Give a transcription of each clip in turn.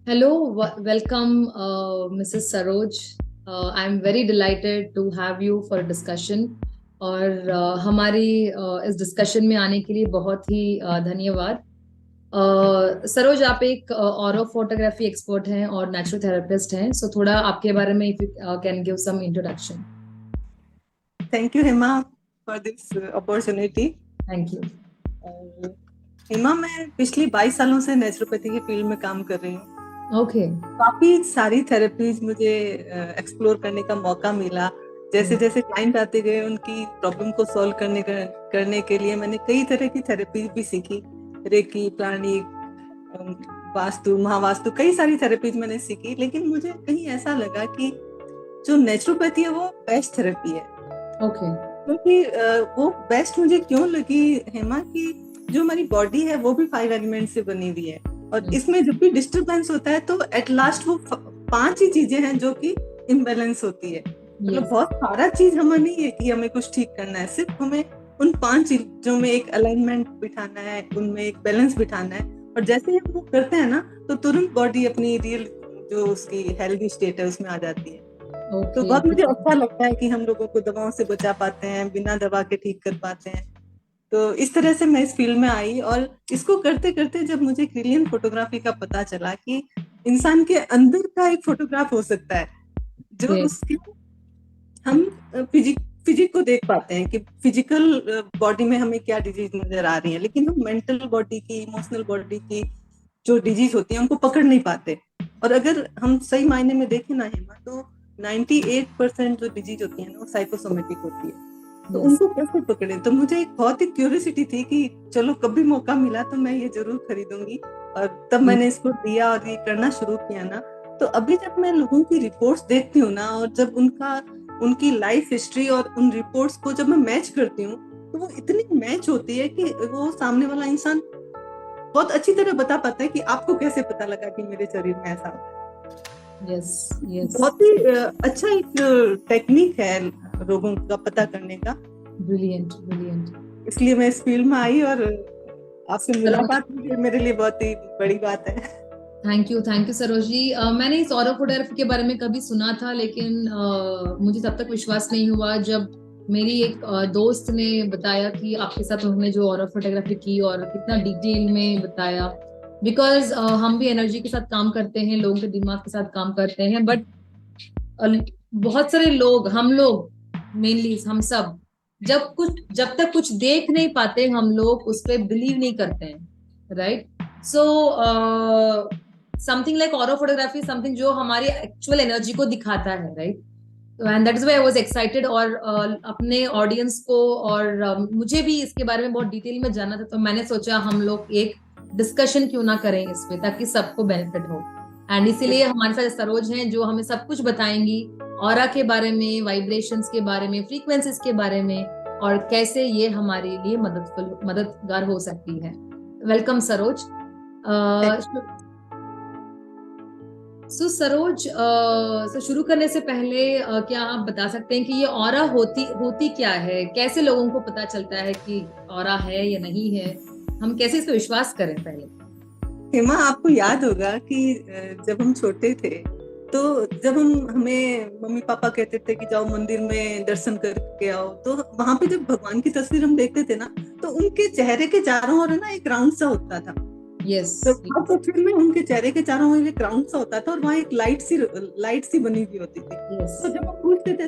Hello, welcome, Mrs. Saroj. I'm very delighted to have you for a discussion. और हमारी इस discussion में आने के लिए बहुत ही धन्यवाद। सरोज, आप एक ऑरो फोटोग्राफी एक्सपर्ट हैं और नेचुरल थेरेपिस्ट हैं, सो थोड़ा आपके बारे में if you can give some introduction. Thank you, Hema, for this opportunity. Thank you. और हेमा, मैं पिछली 22 सालों से नेचुरोपैथी की फील्ड में काम कर रही हूँ। ओके। काफी सारी थेरेपीज मुझे एक्सप्लोर करने का मौका मिला। जैसे जैसे क्लाइंट आते गए, उनकी प्रॉब्लम को सॉल्व करने के लिए मैंने कई तरह की थेरेपी भी सीखी। रेकी, प्राणिक, वास्तु, महावास्तु, कई सारी थेरेपीज मैंने सीखी। लेकिन मुझे कहीं ऐसा लगा कि जो नेचुरोपैथी है वो बेस्ट थेरेपी है। ओके। क्योंकि वो बेस्ट मुझे क्यों लगी हेमा, कि जो हमारी बॉडी है वो भी 5 एलिमेंट से बनी हुई है, और इसमें जब भी डिस्टरबेंस होता है तो एट लास्ट वो 5 ही चीजें हैं जो कि इम्बेलेंस होती है। मतलब बहुत सारा चीज हमें नहीं है कि हमें कुछ ठीक करना है, सिर्फ हमें उन 5 चीजों में एक अलाइनमेंट बिठाना है, उनमें एक बैलेंस बिठाना है। और जैसे ही हम वो करते हैं ना, तो तुरंत बॉडी अपनी रियल जो उसकी हेल्दी स्टेट है उसमें आ जाती है। तो बहुत मुझे अच्छा लगता है कि हम लोगों को दवाओं से बचा पाते हैं, बिना दवा के ठीक कर पाते हैं। तो इस तरह से मैं इस फील्ड में आई, और इसको करते करते जब मुझे क्रिलियन फोटोग्राफी का पता चला कि इंसान के अंदर का एक फोटोग्राफ हो सकता है, जो उसके हम फिजिक को देख पाते हैं कि फिजिकल बॉडी में हमें क्या डिजीज नजर आ रही है, लेकिन हम मेंटल बॉडी की, इमोशनल बॉडी की जो डिजीज होती है उनको पकड़ नहीं पाते। और अगर हम सही मायने में देखें ना हेमा, तो 98% जो डिजीज होती है ना वो साइकोसोमेटिक होती है। तो उनको कैसे पकड़े? तो मुझे एक बहुत ही क्यूरियोसिटी थी कि चलो कभी मौका मिला तो मैं ये जरूर खरीदूंगी। और तब मैंने इसको दिया और ये करना शुरू किया ना, तो अभी जब मैं लोगों की रिपोर्ट्स देखती हूँ ना, और जब उनकी लाइफ हिस्ट्री और उन रिपोर्ट्स को जब मैं मैच करती हूँ, तो वो इतनी मैच होती है कि वो सामने वाला इंसान बहुत अच्छी तरह बता पाता है कि आपको कैसे पता लगा कि मेरे शरीर में ऐसा होता है। बहुत ही अच्छा एक टेक्निक है रोगों का पता करने का। Brilliant, brilliant. इसलिए मैं इस फील्ड में आई, और आपसे मुलाकात मेरे लिए बहुत ही बड़ी बात है। थैंक यू सरोज जी। मैंने इस ऑरो फोटोग्राफी के बारे में कभी सुना था, लेकिन मुझे तब तक विश्वास नहीं हुआ जब मेरी एक दोस्त ने बताया कि आपके साथ उन्होंने जो ऑरो फोटोग्राफी की और कितना डिटेल में बताया। बिकॉज हम भी एनर्जी के साथ काम करते हैं, लोगों के दिमाग के साथ काम करते हैं, बट बहुत सारे लोग, हम लोग मेनली हम सब, जब तक कुछ देख नहीं पाते हम लोग उस पर बिलीव नहीं करते हैं, right? So something like Auro photography, something जो हमारी एक्चुअल एनर्जी को दिखाता है, right? And that is why I was excited. और अपने ऑडियंस को और मुझे भी इसके बारे में बहुत डिटेल में जानना था, तो मैंने सोचा हम लोग एक डिस्कशन क्यों ना करें इस पे, ताकि सबको बेनिफिट हो। एंड इसीलिए हमारे साथ सरोज हैं जो हमें सब कुछ बताएंगी, ऑरा के बारे में, वाइब्रेशंस के बारे में, फ्रीक्वेंसीज के बारे में, और कैसे ये हमारे लिए मददगार हो सकती है। वेलकम सरोज। सो सरोज, शुरू करने से पहले क्या आप बता सकते हैं कि ये ऑरा होती क्या है? कैसे लोगों को पता चलता है कि ऑरा है या नहीं है? हम कैसे इस पे विश्वास करें पहले? हेमा, आपको याद होगा कि जब हम छोटे थे, तो जब हमें मम्मी पापा कहते थे कि जाओ मंदिर में दर्शन करके आओ, तो वहां पे जब भगवान की तस्वीर हम देखते थे ना, तो उनके चेहरे के चारों ओर ना एक राउंड सा होता था। तो हर तस्वीर में उनके चेहरे के चारों ओर एक राउंड सा होता था, और वहाँ एक लाइट सी बनी हुई होती थी। तो जब हम पूछते थे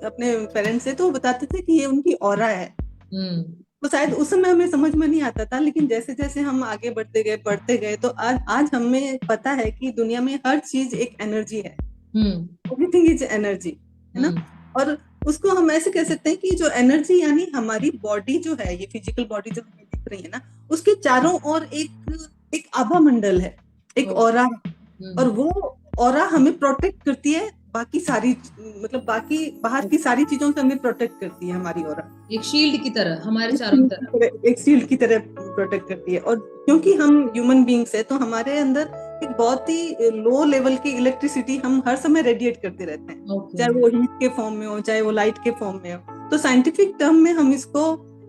अपने पेरेंट्स से, तो वो बताते थे कि ये उनकी ऑरा है। तो शायद उस समय हमें समझ में नहीं आता था, लेकिन जैसे जैसे हम आगे बढ़ते गए, पढ़ते गए, तो आज हमें पता है कि दुनिया में हर चीज एक एनर्जी है। एवरीथिंग इज एनर्जी, है ना? और उसको हम ऐसे कह सकते हैं कि जो एनर्जी, यानी हमारी बॉडी जो है, ये फिजिकल बॉडी जो हमें दिख रही है ना, उसके चारों ओर एक आभा मंडल है, एक ऑरा है। और वो ऑरा हमें प्रोटेक्ट करती है, बाकी सारी, मतलब बाकी बाहर की सारी चीजों से हमें प्रोटेक्ट करती है हमारी ऑरा। एक शील्ड की तरह हमारे चारों तरफ, एक शील्ड की तरह प्रोटेक्ट करती है। और क्योंकि हम ह्यूमन बींग्स है, तो हमारे अंदर एक बहुत ही लो लेवल की इलेक्ट्रिसिटी हम हर समय रेडिएट करते रहते हैं, चाहे वो हीट के फॉर्म में हो, चाहे वो लाइट के फॉर्म में हो। तो साइंटिफिक टर्म में हम इसको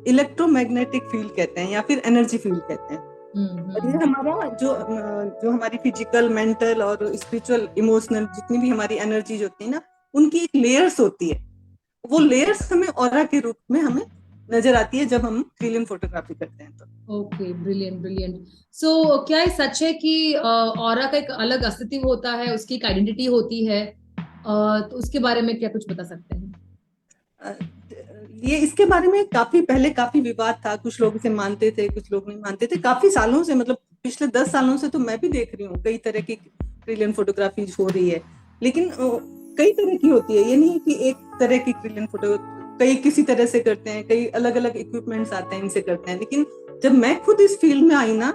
इलेक्ट्रोमैग्नेटिक फील्ड कहते हैं, या फिर एनर्जी फील्ड कहते हैं। और ये हमारा जो हमारी फिजिकल, मेंटल और स्पिरिचुअल, इमोशनल जितनी भी हमारी एनर्जीज होती है ना, उनकी एक लेयर्स होती है। वो लेयर्स हमें ऑरा के रूप में हमें नजर आती है जब हम थ्रिलिंग फोटोग्राफी करते हैं तो। Okay, brilliant brilliant. सो क्या ये सच है कि ऑरा का एक अलग अस्तित्व होता है, उसकी एक आइडेंटिटी होती है? तो उसके बारे में क्या कुछ बता सकते हैं? अ, ये इसके बारे में काफी पहले काफी विवाद था, कुछ लोग इसे मानते थे, कुछ लोग नहीं मानते थे, काफी सालों से, मतलब पिछले 10 सालों से तो मैं भी देख रही हूँ कई तरह की थ्रिलिंग फोटोग्राफी हो रही है। लेकिन कई तरह की होती है, ये नहीं है कि एक तरह की थ्रिलिंग फोटो, कई किसी तरह से करते हैं, कई अलग अलग इक्विपमेंट्स आते हैं इनसे करते हैं। लेकिन जब मैं खुद इस फील्ड में आई ना,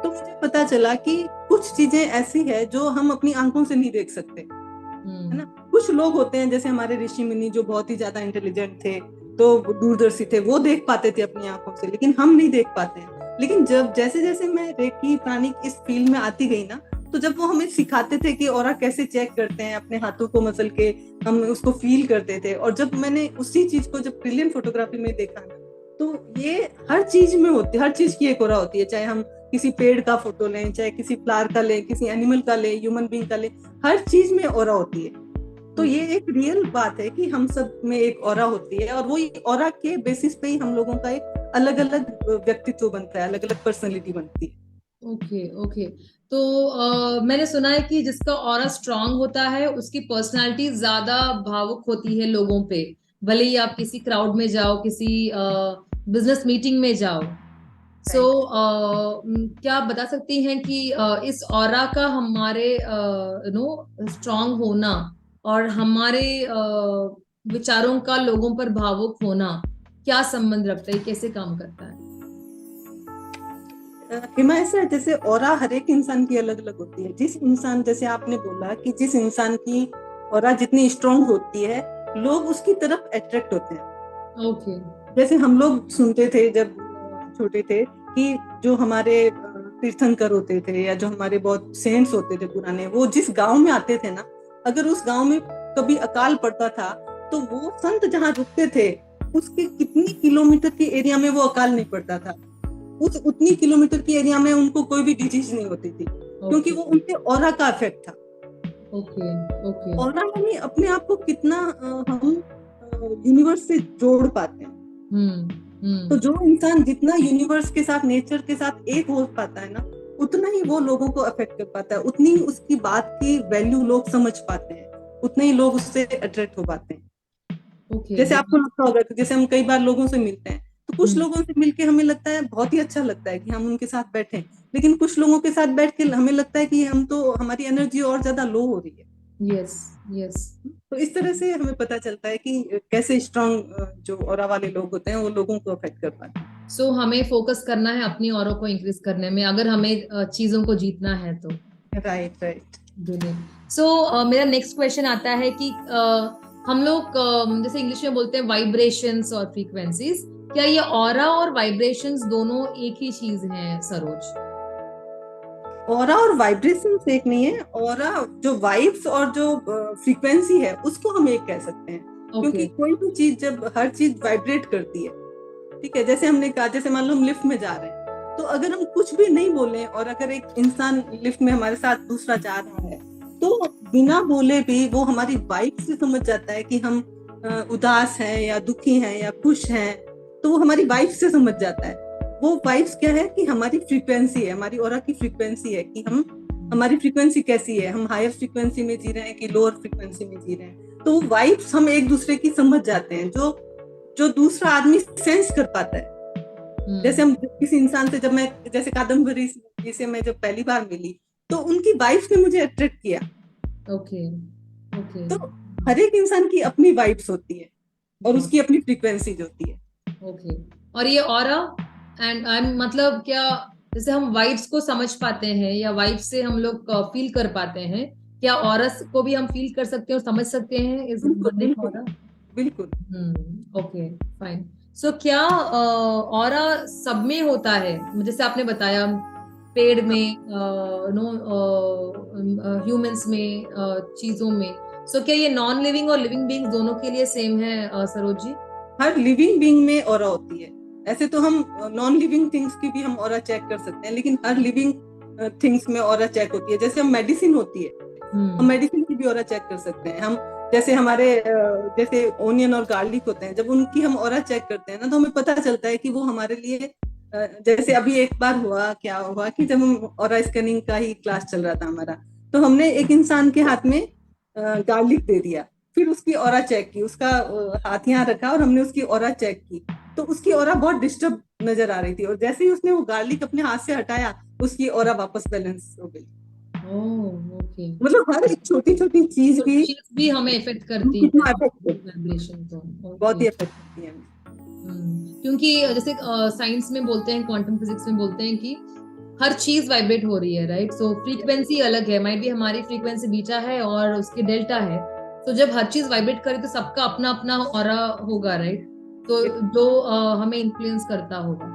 तो मुझे पता चला कि कुछ चीजें ऐसी है जो हम अपनी आंखों से नहीं देख सकते, है ना। कुछ लोग होते हैं जैसे हमारे ऋषि मुनि जो बहुत ही ज्यादा इंटेलिजेंट थे, तो दूरदर्शी थे, वो देख पाते थे अपनी आंखों से, लेकिन हम नहीं देख पाते हैं। लेकिन जब जैसे जैसे मैं रेकी प्राणिक इस फील्ड में आती गई ना, तो जब वो हमें सिखाते थे कि ऑरा कैसे चेक करते हैं, अपने हाथों को मसल के हम उसको फील करते थे, और जब मैंने उसी चीज को जब ब्रिलियंट फोटोग्राफी में देखा ना, तो ये हर चीज में होती है, हर चीज की एक ऑरा होती है। चाहे हम किसी पेड़ का फोटो लें, चाहे किसी फ्लावर का लें, किसी एनिमल का लें, ह्यूमन बीइंग का लें, हर चीज में ऑरा होती है। तो ये एक रियल बात है कि हम सब में एक ऑरा होती है, और वो ऑरा के बेसिस पे ही हम लोगों का एक अलग अलग व्यक्तित्व बनता है, अलग अलग पर्सनैलिटी बनती है। Okay okay. तो मैंने सुना है कि जिसका ऑरा स्ट्रांग होता है उसकी पर्सनालिटी ज्यादा भावुक होती है लोगों पे। भले ही आप किसी क्राउड में जाओ, किसी बिजनेस मीटिंग में जाओ। सो राइट। क्या आप बता सकती हैं कि इस ऑरा का हमारे नो स्ट्रांग होना और हमारे विचारों का लोगों पर भावुक होना क्या संबंध रखता है, कैसे काम करता है? हिमा, ऐसा है जैसे ऑरा हर एक इंसान की अलग अलग होती है। जिस इंसान, जैसे आपने बोला कि जिस इंसान की ऑरा जितनी स्ट्रांग होती है, लोग उसकी तरफ अट्रैक्ट होते हैं। ओके। जैसे हम लोग सुनते थे जब छोटे थे कि जो हमारे तीर्थंकर होते थे, या जो हमारे बहुत सेंट्स होते थे पुराने, वो जिस गांव में आते थे ना, अगर उस गांव में कभी अकाल पड़ता था, तो वो संत जहाँ रुकते थे, उसके कितनी किलोमीटर के एरिया में वो अकाल नहीं पड़ता था। उस उतनी किलोमीटर की एरिया में उनको कोई भी डिजीज नहीं होती थी, क्योंकि ओके वो उनके ऑरा का इफेक्ट था। Okay okay. ऑरा यानी अपने आप को कितना हम यूनिवर्स से जोड़ पाते हैं। तो हम्म। जो इंसान जितना यूनिवर्स के साथ, नेचर के साथ एक हो पाता है ना, उतना ही वो लोगों को अफेक्ट कर पाता है, उतनी ही उसकी बात की वैल्यू लोग समझ पाते हैं, उतने ही लोग उससे अट्रैक्ट हो पाते हैं। ओके। जैसे आपको लगता होगा कि जैसे हम कई बार लोगों से मिलते हैं, तो कुछ लोगों से मिलके हमें लगता है बहुत ही अच्छा लगता है कि हम उनके साथ बैठे, लेकिन कुछ लोगों के साथ बैठ के हमें लगता है कि हम तो, हमारी एनर्जी और ज्यादा लो हो रही है। Yes yes. तो इस तरह से हमें पता चलता है कि कैसे स्ट्रांग जो ऑरा वाले लोग होते हैं वो लोगों को अफेक्ट कर पाते हैं। सो हमें फोकस करना है अपनी औरों को इंक्रीज करने में, अगर हमें चीजों को जीतना है तो। Right right. ब्रिलियंट। सो मेरा नेक्स्ट क्वेश्चन आता है कि हम लोग जैसे इंग्लिश में बोलते हैं वाइब्रेशंस और फ्रीक्वेंसीज, क्या ये ऑरा और वाइब्रेशंस दोनों एक ही चीज हैं सरोज? ऑरा और वाइब्रेशन एक नहीं है। ऑरा जो वाइब्स और जो फ्रीक्वेंसी है, उसको हम एक कह सकते हैं। ओके। क्योंकि कोई भी चीज, जब हर चीज वाइब्रेट करती है, ठीक है, जैसे हमने कहा, जैसे मान लो हम लिफ्ट में जा रहे हैं, तो अगर हम कुछ भी नहीं बोले और अगर एक इंसान लिफ्ट में हमारे साथ दूसरा जा रहा है, तो बिना बोले भी वो हमारी वाइब से समझ जाता है कि हम उदास हैं या दुखी हैं या खुश हैं। तो वो हमारी वाइब से समझ जाता है। वो वाइब्स क्या है कि हमारी फ्रीक्वेंसी है, हमारी ऑरा की फ्रीक्वेंसी है कि हम, हमारी फ्रीक्वेंसी कैसी है, हम हायर फ्रीक्वेंसी में जी रहे हैं कि लोअर फ्रीक्वेंसी में जी रहे हैं। तो वाइब्स हम एक दूसरे की समझ जाते हैं, जो जो दूसरा आदमी सेंस कर पाता है। जैसे हम किसी इंसान से, जब मैं, जैसे कादम्बरी जी से मैं जब पहली बार मिली, तो उनकी वाइब्स ने मुझे अट्रैक्ट किया। ओके ओके तो हर एक इंसान की अपनी वाइब्स होती है और उसकी अपनी फ्रीक्वेंसीज होती है। ओके। और ये ऑरा एंड आई मतलब क्या, जैसे हम वाइब्स को समझ पाते हैं या वाइब्स से हम लोग फील कर पाते हैं, क्या ऑरस को भी हम फील कर सकते हैं और समझ सकते हैं इस बिल्कुल बंदे का बिल्कुल ऑरा? बिल्कुल। Okay fine. सो क्या ऑरा सब में होता है, जैसे आपने बताया पेड़ में, नो ह्यूमंस में, चीजों में। सो क्या ये नॉन लिविंग और लिविंग बीइंग्स दोनों के लिए सेम है सरोज जी? हर लिविंग बीइंग में ऑरा होती है। ऐसे तो हम नॉन लिविंग थिंग्स की भी हम ऑरा चेक कर सकते हैं, लेकिन हर लिविंग थिंग्स में ऑरा चेक होती है। जैसे हम मेडिसिन होती है, हम मेडिसिन की भी ऑरा चेक कर सकते हैं। हम जैसे हमारे जैसे ओनियन और गार्लिक होते हैं, जब उनकी हम ऑरा चेक करते हैं ना, तो हमें पता चलता है कि वो हमारे लिए जैसे अभी एक बार क्या हुआ कि जब हम ऑरा स्कैनिंग का ही क्लास चल रहा था हमारा, तो हमने एक इंसान के हाथ में गार्लिक दे दिया, फिर उसकी ऑरा चेक की, उसका हाथ यहाँ रखा और हमने उसकी ऑरा चेक की, तो उसकी ऑरा बहुत डिस्टर्ब नजर आ रही थी, और जैसे ही उसने वो गार्लिक अपने हाथ से हटाया, उसकी ऑरा वापस बैलेंस हो गई। ओके। मतलब हर एक छोटी छोटी चीज भी हमें इफेक्ट करती है वाइब्रेशन को। बहुत ही इफेक्ट करती है। क्योंकि जैसे साइंस में बोलते हैं, क्वांटम फिजिक्स में बोलते हैं कि हर चीज वाइब्रेट हो रही है, राइट? सो फ्रीक्वेंसी अलग है, माइट भी हमारी फ्रीक्वेंसी बीटा है और उसकी डेल्टा है। तो जब हर चीज वाइब्रेट करे तो सबका अपना अपना ऑरा होगा, राइट? तो जो हमें इन्फ्लुएंस करता होगा।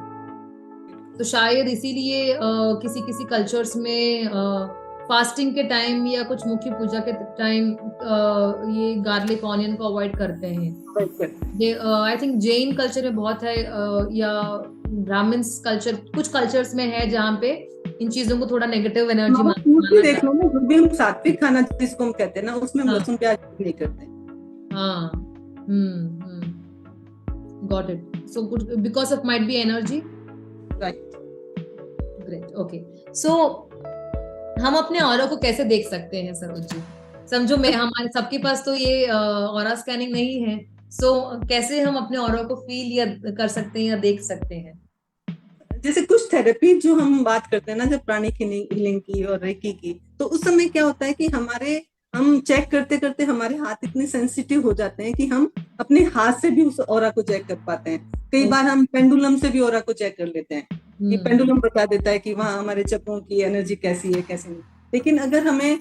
तो शायद इसीलिए किसी किसी कल्चर्स में फास्टिंग के टाइम या कुछ मुख्य पूजा के टाइम ये गार्लिक ऑनियन को अवॉइड करते हैं। आई थिंक जैन कल्चर में बहुत है, या ब्राह्मण्स कल्चर, कुछ कल्चर्स में है जहाँ पे इन चीजों को थोड़ा नेगेटिव एनर्जी माना देख लो ना, जो भी हम सात्विक खाना जिसको हम कहते हैं ना, उसमें हम लहसुन प्याज नहीं करते। हाँ, got it. So because of might be energy, right? Great, okay. So हम अपने ऑरा को कैसे देख सकते हैं सरोज जी? समझो मैं, हमारे सबके पास तो ये ऑरा स्कैनिंग नहीं है, सो कैसे हम अपने ऑरा को फील या कर सकते हैं या देख सकते हैं? जैसे कुछ थेरेपी जो हम बात करते हैं ना, जब प्राणिक हीलिंग की और रेकी की, तो उस समय क्या होता है कि हम चेक करते करते हमारे हाथ इतने सेंसिटिव हो जाते हैं कि हम अपने हाथ से भी उस ऑरा को चेक कर पाते हैं। कई बार हम पेंडुलम से भी ऑरा को चेक कर लेते हैं कि पेंडुलम बता देता है कि वहाँ हमारे चक्रों की एनर्जी कैसी है, कैसी नहीं। लेकिन अगर हमें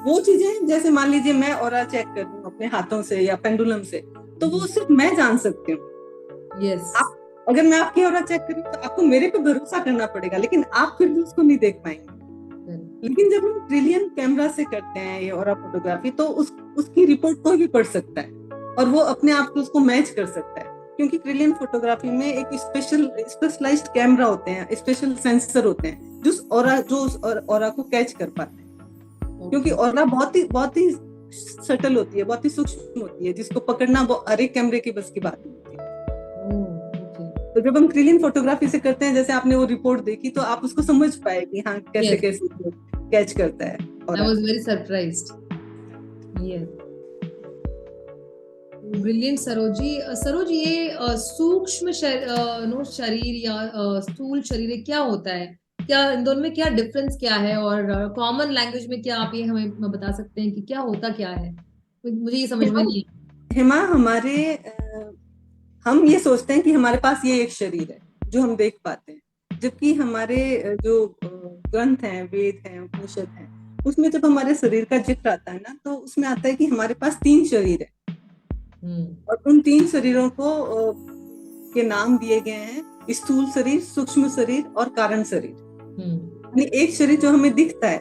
वो चीजें, जैसे मान लीजिए मैं ऑरा चेक कर दूं अपने हाथों से या पेंडुलम से, तो वो सिर्फ मैं जान सकती हूँ। यस। अगर मैं आपकी ऑरा चेक करूँ तो आपको मेरे पे भरोसा करना पड़ेगा, लेकिन आप फिर भी उसको नहीं देख पाएंगे। लेकिन जब हम ट्रिलियन कैमरा से करते हैं ये ऑरा फोटोग्राफी, तो उसकी रिपोर्ट कोई भी पढ़ सकता है और वो अपने आप को उसको मैच कर सकता है, क्योंकि ट्रिलियन फोटोग्राफी में एक स्पेशलाइज्ड कैमरा होते हैं, स्पेशल सेंसर होते हैं जो उस ऑरा को कैच कर पाते हैं। क्योंकि ऑरा बहुत ही सटल होती है, बहुत ही सूक्ष्म होती है, जिसको पकड़ना हर एक कैमरे की बस की बात नहीं होती। तो जब हम ट्रिलियन फोटोग्राफी से करते हैं, जैसे आपने वो रिपोर्ट देखी, तो आप उसको समझ पाए कि हाँ कैसे कैसे कैच करता है। I was very surprised. Yes. Brilliant, Sarojini. Saroj, ये सूक्ष्म शरीर या स्थूल शरीर क्या होता है? क्या इन दोनों में क्या डिफरेंस क्या है? और कॉमन लैंग्वेज में क्या आप ये हमें बता सकते हैं कि क्या होता क्या है? मुझे ये समझ में नहीं है। हेमा, हम ये सोचते हैं कि हमारे पास ये एक शरीर है जो हम देख पाते हैं, जबकि हमारे जो ग्रंथ हैं, वेद हैं, उपनिषद हैं, उसमें जब हमारे शरीर का जिक्र आता है ना, तो उसमें आता है कि हमारे पास 3 शरीर है। और उन 3 शरीरों को के नाम दिए गए हैं स्थूल शरीर, सूक्ष्म शरीर और कारण शरीर। यानी एक शरीर जो हमें दिखता है,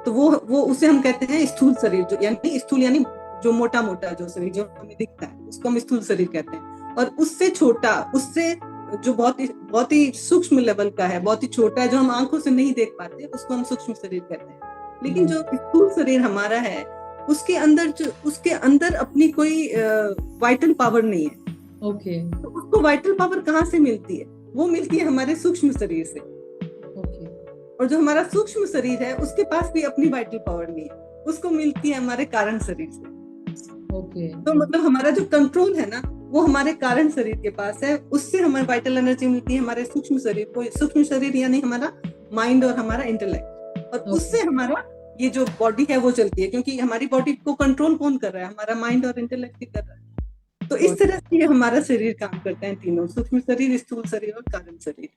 तो वो उसे हम कहते हैं स्थूल शरीर, जो यानी स्थूल यानी जो मोटा मोटा जो शरीर जो हमें दिखता है, उसको हम स्थूल शरीर कहते हैं। और उससे छोटा, उससे जो बहुत ही सूक्ष्म लेवल का है, बहुत ही छोटा है, जो हम आंखों से नहीं देख पाते, उसको हम सूक्ष्म शरीर कहते हैं। लेकिन जो स्थूल शरीर हमारा है, उसके अंदर अपनी कोई वाइटल पावर नहीं है। ओके। तो उसको वाइटल पावर कहाँ से मिलती है? वो मिलती है हमारे सूक्ष्म शरीर से। और जो हमारा सूक्ष्म शरीर है, उसके पास भी अपनी वाइटल पावर नहीं है, उसको मिलती है हमारे कारण शरीर से। तो मतलब हमारा जो कंट्रोल है ना, वो हमारे कारण शरीर के पास है, उससे हमारी वाइटल एनर्जी मिलती है हमारे सूक्ष्म शरीर को। सूक्ष्म शरीर यानी हमारा माइंड और हमारा इंटेलेक्ट, और उससे हमारा ये जो बॉडी है वो चलती है, क्योंकि हमारी बॉडी को कंट्रोल कौन कर रहा है? हमारा माइंड और इंटेलेक्ट ही कर रहा है। तो इस तरह से हमारा शरीर काम करता है, तीनों, सूक्ष्म शरीर, स्थूल शरीर और कारण शरीर।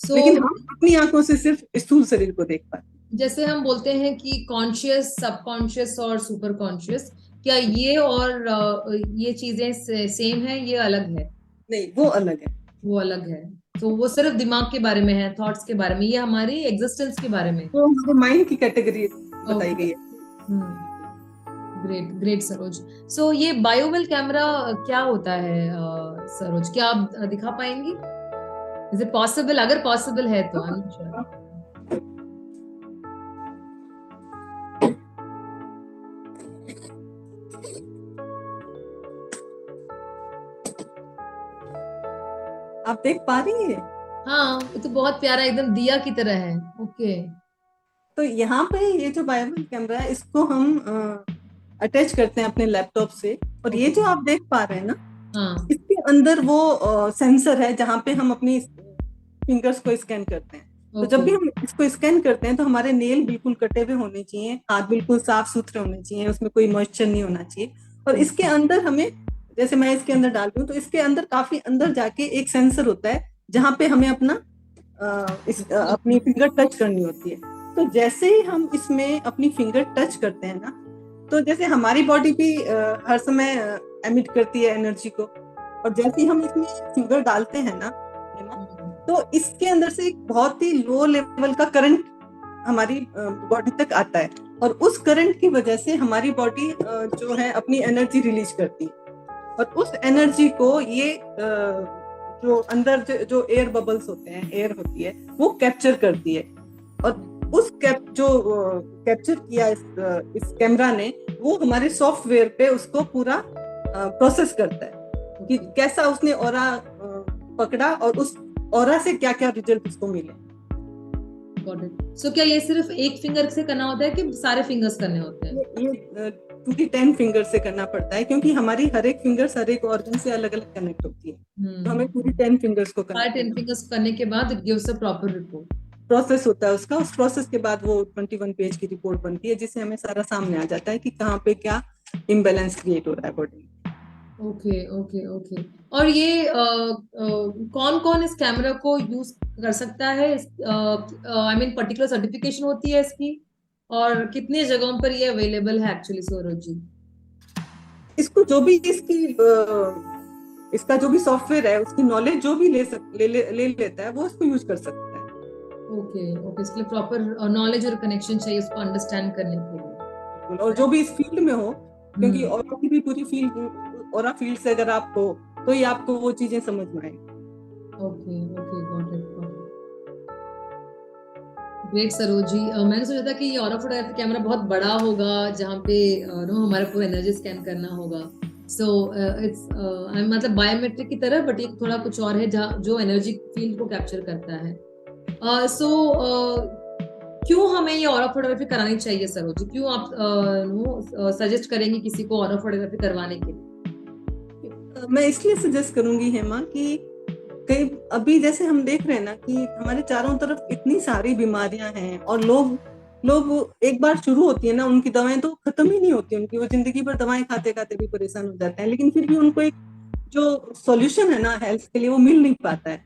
लेकिन हम अपनी आंखों से सिर्फ स्थूल शरीर को देख पाते हैं। जैसे हम बोलते हैं कि कॉन्शियस, सबकॉन्शियस और सुपर कॉन्शियस, क्या ये और ये चीजें सेम है, ये अलग है? नहीं, वो अलग है। वो अलग है। तो वो सिर्फ दिमाग के बारे में है, थॉट्स के बारे में, ये हमारी एग्जिस्टेंस के बारे में, वो हमारे माइंड की कैटेगरी बताई गई है। Great great Saroj. सो ये बायोवेल कैमरा क्या होता है सरोज, क्या आप दिखा पाएंगी? Is it possible? अगर पॉसिबल है तो आई एम श्योर। आप देख पा रही है? हाँ, ये तो बहुत प्यारा एकदम दिया की तरह है। ओके। तो यहाँ पे ये जो बायोवेल कैमरा है, इसको हम अटैच करते हैं अपने लैपटॉप से। और ये ओके। जो आप देख पा रहे हैं ना, हाँ। इसके अंदर वो सेंसर है जहाँ पे हम अपनी फिंगर्स को स्कैन करते हैं। तो जब ओके। भी हम इसको स्कैन करते हैं तो हमारे नेल बिल्कुल कटे हुए होने चाहिए, हाथ बिल्कुल साफ सुथरे होने चाहिए, उसमें कोई मॉइस्चर नहीं होना चाहिए। और इसके अंदर हमें, जैसे मैं इसके अंदर डाल रही हूँ, तो इसके अंदर काफी अंदर जाके एक सेंसर होता है जहाँ पे हमें अपनी फिंगर टच करनी होती है। तो जैसे ही हम इसमें अपनी फिंगर टच करते हैं ना, तो जैसे हमारी बॉडी भी हर समय एमिट करती है एनर्जी को, और जैसे ही हम इसमें फिंगर डालते हैं ना, तो इसके अंदर से एक बहुत ही लो लेवल का करंट हमारी बॉडी तक आता है। और उस करंट की वजह से हमारी बॉडी जो है अपनी एनर्जी रिलीज करती है। और उस एनर्जी को ये जो अंदर जो एयर बबल्स होते हैं, एयर होती है, वो कैप्चर करती है। और उस कैप्चर किया इस कैमरा ने, वो हमारे सॉफ्टवेयर पे उसको पूरा प्रोसेस करता है कि कैसा उसने ऑरा पकड़ा और उस ऑरा से क्या क्या रिजल्ट उसको मिले। सो क्या ये सिर्फ एक फिंगर से करना होता है कि सारे फिंगर्स करने होते हैं? ये 2 to 10 फिंगर से करना पड़ता है, क्योंकि हमारी हर एक फिंगर हर एक ऑर्गन से अलग अलग कनेक्ट होती है। तो हमें पूरी 10 फिंगर्स को सारे 10 फिंगर्स करने के बाद it gives a proper report. Process होता है उसका। उस प्रोसेस के बाद वो 21 पेज की रिपोर्ट बनती है, जिससे हमें सारा सामने आ जाता है कि कहाँ पे क्या इम्बैलेंस क्रिएट हो रहा है बॉडी में। Okay okay okay. और ये कौन कौन इस कैमरा को यूज कर सकता है? आई मीन पर्टिकुलर सर्टिफिकेशन होती है इसकी? और कितने जगहों पर ये अवेलेबल है एक्चुअली सौरभ जी? इसको जो भी इसका जो भी सॉफ्टवेयर है, उसकी नॉलेज जो भी ले लेता है, वो इसको यूज कर सकता है। ओके ओके, इसके लिए प्रॉपर नॉलेज और कनेक्शन चाहिए उसको अंडरस्टैंड करने के लिए। और जो भी इस फील्ड में हो, क्योंकि औरों की भी पूरी फील्ड से अगर आप हो, तो ये आपको वो चीजें समझ में आएगी। Okay okay, got it got it. Great Sarojini. मैंने सोचा था कि ये ऑरा फोटोग्राफी कैमरा बहुत बड़ा होगा जहाँ पे नो हमारा पूरा एनर्जी स्कैन करना होगा। सो इट्स मतलब बायोमेट्रिक की तरह, बट ये थोड़ा कुछ और है जहाँ जो एनर्जी फील्ड को कैप्चर करता है। सो क्यों हमें ये ऑरा फोटोग्राफी करानी चाहिए सरोजी? क्यों आप नो सजेस्ट करेंगे किसी को ऑरा फोटोग्राफी करवाने के लिए? मैं इसलिए सजेस्ट करूंगी हेमा कि कई अभी जैसे हम देख रहे हैं ना कि हमारे चारों तरफ इतनी सारी बीमारियां हैं, और लोग लोग एक बार शुरू होती है ना उनकी दवाएं, तो खत्म ही नहीं होती उनकी। वो जिंदगी भर दवाएं खाते खाते भी परेशान हो जाते हैं, लेकिन फिर भी उनको एक जो सॉल्यूशन है ना हेल्थ के लिए, वो मिल नहीं पाता है।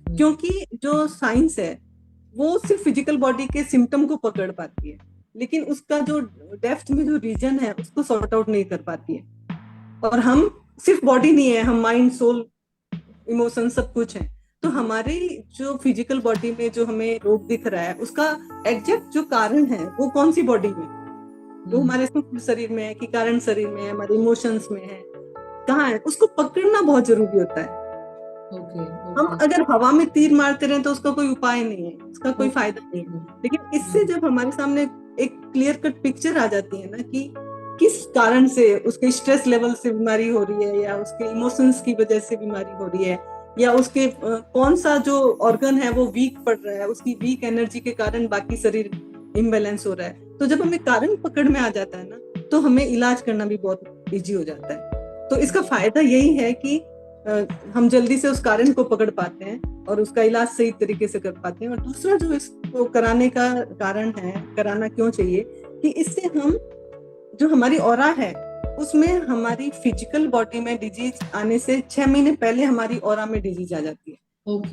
क्योंकि जो साइंस है वो सिर्फ फिजिकल बॉडी के सिम्टम को पकड़ पाती है, लेकिन उसका जो डेप्थ में जो रीजन है उसको सॉर्ट आउट नहीं कर पाती है। और हम सिर्फ बॉडी नहीं है, हम माइंड, सोल, इमोशन सब कुछ है। तो हमारी जो फिजिकल बॉडी में जो हमें रोग दिख रहा है, उसका एग्जैक्ट जो कारण है वो कौन सी बॉडी में, वो हमारे स्थूल शरीर में है कि कारण शरीर में है, हमारे इमोशंस में है, कहाँ है, उसको पकड़ना बहुत जरूरी होता है। हम अगर हवा में तीर मारते रहे तो उसका कोई उपाय नहीं है, उसका कोई फायदा नहीं है। लेकिन इससे जब हमारे सामने एक क्लियर कट पिक्चर आ जाती है ना कि किस कारण से उसके स्ट्रेस लेवल से बीमारी हो रही है, या उसके इमोशंस की वजह से बीमारी हो रही है, या उसके कौन सा जो ऑर्गन है वो वीक पड़ रहा है, उसकी वीक एनर्जी के कारण बाकी शरीर इम्बैलेंस हो रहा है। तो जब हमें कारण पकड़ में आ जाता है ना, तो हमें इलाज करना भी बहुत इजी हो जाता है। तो इसका फायदा यही है कि हम जल्दी से उस कारण को पकड़ पाते हैं और उसका इलाज सही तरीके से कर पाते हैं। और दूसरा जो इसको कराने का कारण है, कराना क्यों चाहिए, कि इससे हम जो हमारी ऑरा है उसमें हमारी फिजिकल बॉडी में डिजीज आने से 6 महीने पहले हमारी ऑरा में डिजीज आ जाती है।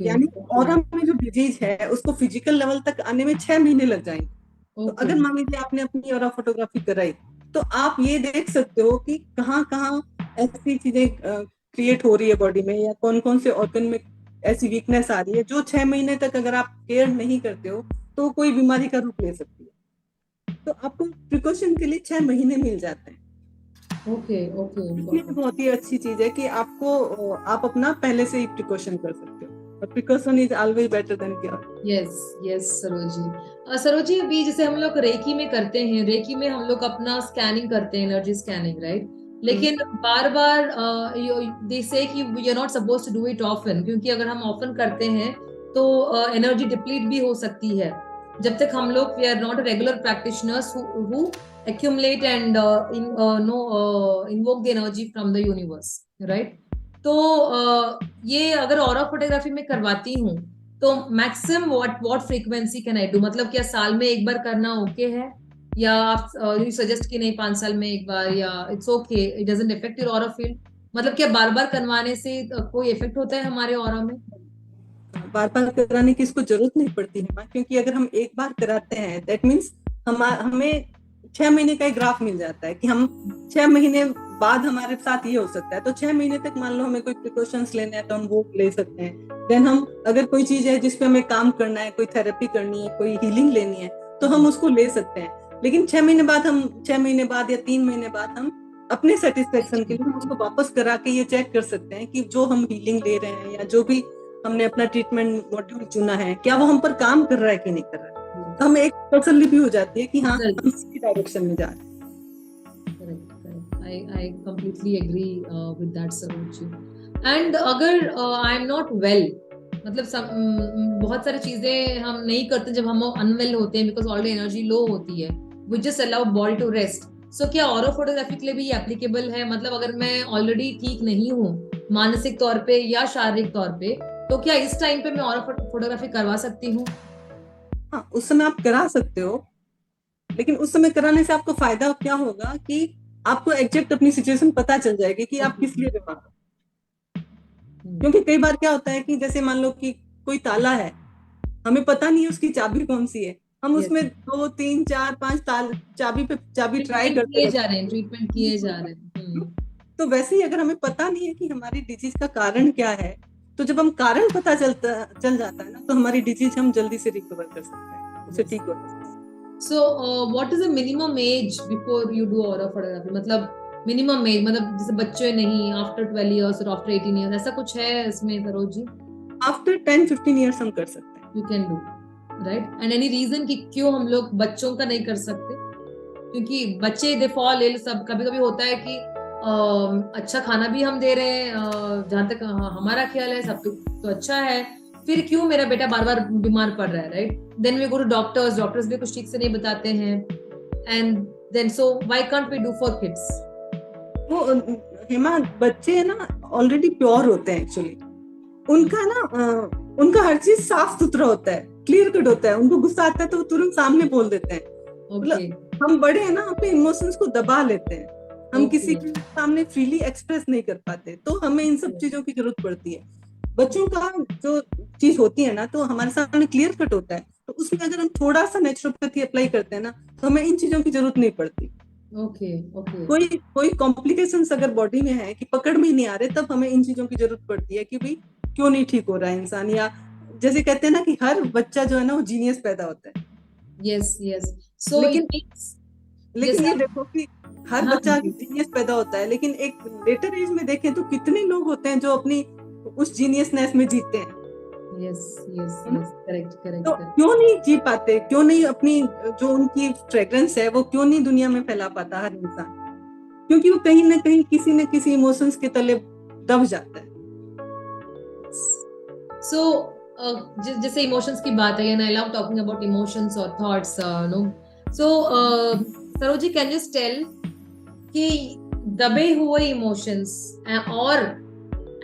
यानी ऑरा में जो डिजीज है उसको फिजिकल लेवल तक आने में 6 महीने लग जाएंगे। तो अगर मान लीजिए आपने अपनी ऑरा फोटोग्राफी कराई, तो आप ये देख सकते हो कि कहाँ कहाँ ऐसी चीजें क्रिएट हो रही है बॉडी में, या कौन कौन से ऑर्गन में ऐसी वीकनेस आ रही है जो 6 महीने तक अगर आप केयर नहीं करते हो तो कोई बीमारी का रूप ले सकती है। तो आपको प्रिकॉशन के लिए 6 महीने मिल जाते हैं। ओके ओके, इसलिए बहुत ही अच्छी चीज है कि आप अपना पहले से ही प्रिकॉशन कर सकते हो, और precaution is always better than cure. Yes yes Sarojini. Sarojini, अभी जैसे हम लोग रेकी में करते हैं, रेकी में हम लोग अपना स्कैनिंग करते हैं, एनर्जी स्कैनिंग, राइट? लेकिन बार बार दे से कि we are not suppose to do it often, क्योंकि अगर हम ऑफन करते हैं तो एनर्जी डिप्लीट भी हो सकती है। जब तक हम लोग, we are not regular practitioners who accumulate and no invoke the energy from the universe, right? तो ये अगर ऑरा फोटोग्राफी में करवाती हूँ तो maximum what frequency can I do? मतलब क्या साल में एक बार करना ओके है, या आप यू सजेस्ट कि नहीं 5 साल में एक बार, या it's okay, it doesn't effect your aura field? मतलब क्या बार बार करवाने से कोई इफेक्ट होता है हमारे ऑरा में? बार बार कराने की इसको जरूरत नहीं पड़ती है माँ, क्योंकि अगर हम एक बार कराते हैं दैट मीन्स हमें 6 महीने का एक ग्राफ मिल जाता है कि हम 6 महीने बाद हमारे साथ ये हो सकता है। तो 6 महीने तक मान लो हमें कोई प्रिकॉशंस लेने हैं तो हम वो ले सकते हैं। देन हम अगर कोई चीज है जिसपे हमें काम करना है, कोई थेरेपी करनी है, कोई हीलिंग लेनी है, तो हम उसको ले सकते हैं। लेकिन 6 महीने बाद या 3 महीने बाद हम अपने सेटिस्फेक्शन के लिए उसको वापस करा के ये चेक कर सकते हैं कि जो हम हीलिंग ले रहे हैं या जो भी हमने अपना ट्रीटमेंट मॉड्यूल चुना है, क्या वो हम पर काम कर रहा है कि नहीं कर रहा है। तो हमें एक तसल्ली भी हो जाती है कि हाँ हम इसी डायरेक्शन में जा रहे हैं। Correct, correct. I completely agree with that, Saroji. And अगर I am not well, मतलब बहुत सारी चीजें हम नहीं करते जब हम अनवेल होते हैं, बिकॉज ऑलरेडी एनर्जी लो होती है, we just allow body to rest. So क्या ऑरो फोटोग्राफी के लिए भी एप्लीकेबल है? मतलब अगर मैं ऑलरेडी ठीक नहीं हूँ मानसिक तौर पे या शारीरिक तौर पे, तो क्या इस टाइम पे मैं ऑरो फोटोग्राफी करवा सकती हूँ? हाँ, उस समय आप करा सकते हो, लेकिन उस समय कराने से आपको फायदा क्या होगा कि आपको एग्जैक्ट अपनी सिचुएशन पता चल जाएगी कि आप किस लिए बीमार हो। क्योंकि कई बार क्या होता है कि जैसे मान लो कि कोई ताला है, हमें पता नहीं है उसकी चाबी कौन सी है, हम Yes. उसमें 2 3 4 5 चाबी ट्राई ट्रीटमेंट करते किए जा रहते रहे हैं, ट्रीटमेंट किए जा रहे हैं। हैं। तो वैसे ही अगर हमें पता नहीं है कि हमारी डिजीज का कारण क्या है, तो जब हम कारण पता चल जाता है ना, तो हमारी डिजीज हम जल्दी से रिकवर कर सकते हैं, उसे ठीक हो सकते हैं। So, what is the minimum age before you do aura photography? मतलब मिनिमम एज, मतलब जैसे बच्चे नहीं, आफ्टर 12 years और आफ्टर 18 years, ऐसा कुछ है इसमें सरोज जी? आफ्टर 10 15 years हम कर सकते हैं। You can do, right? And any reason कि क्यों हम लोग बच्चों का नहीं कर सकते? क्योंकि बच्चे दे फॉल इल, सब कभी कभी होता है कि अच्छा खाना भी हम दे रहे हैं, जहां तक हमारा ख्याल है सब तो अच्छा है, फिर क्यों मेरा बेटा बार बार बीमार पड़ रहा है, right? Then we go to doctors, doctors भी कुछ ठीक से नहीं बताते हैं, and then so why can't we do for kids? वो हेमा, बच्चे ना ऑलरेडी प्योर होते हैं एक्चुअली। उनका ना उनका हर चीज साफ सुथरा होता है, क्लियर कट होता है। उनको गुस्सा आता है तो वो तुरंत सामने बोल देते हैं। मतलब हम बड़े हैं ना, अपने इमोशंस को दबा लेते हैं, हम किसी के सामने फ्रीली एक्सप्रेस नहीं कर पाते, तो हमें इन सब चीजों की जरूरत पड़ती है। बच्चों का जो चीज होती है ना, तो हमारे सामने क्लियर कट होता है, तो उसमें अगर हम थोड़ा सा नेचुरोपैथी अप्लाई करते हैं ना, तो हमें इन चीजों की जरूरत नहीं पड़ती। Okay okay. कोई कॉम्प्लिकेशंस अगर बॉडी में है कि पकड़ में नहीं आ रहे, तब हमें इन चीजों की जरूरत पड़ती है कि भाई क्यों नहीं ठीक हो रहा है इंसान। या जैसे कहते हैं ना कि हर बच्चा जो है ना वो जीनियस पैदा होता है। Yes yes. सो लेकिन ये देखो कि हर बच्चा जीनियस पैदा होता है, लेकिन एक लेटर एज में देखें तो कितने लोग होते हैं जो अपनी उस जीनियसनेस में जीते हैं। Yes yes yes, correct correct. तो क्यों नहीं जी पाते, क्यों नहीं अपनी जो उनकी फ्रेग्रेंस है वो क्यों नहीं दुनिया में फैला पाता हर इंसान? क्योंकि वो कहीं ना कहीं किसी न किसी इमोशंस के तले दब जाता है। सो जैसे इमोशंस की बात है, I love talking about emotions और thoughts, no. So Saroj ji, can you tell कि दबे हुए इमोशंस और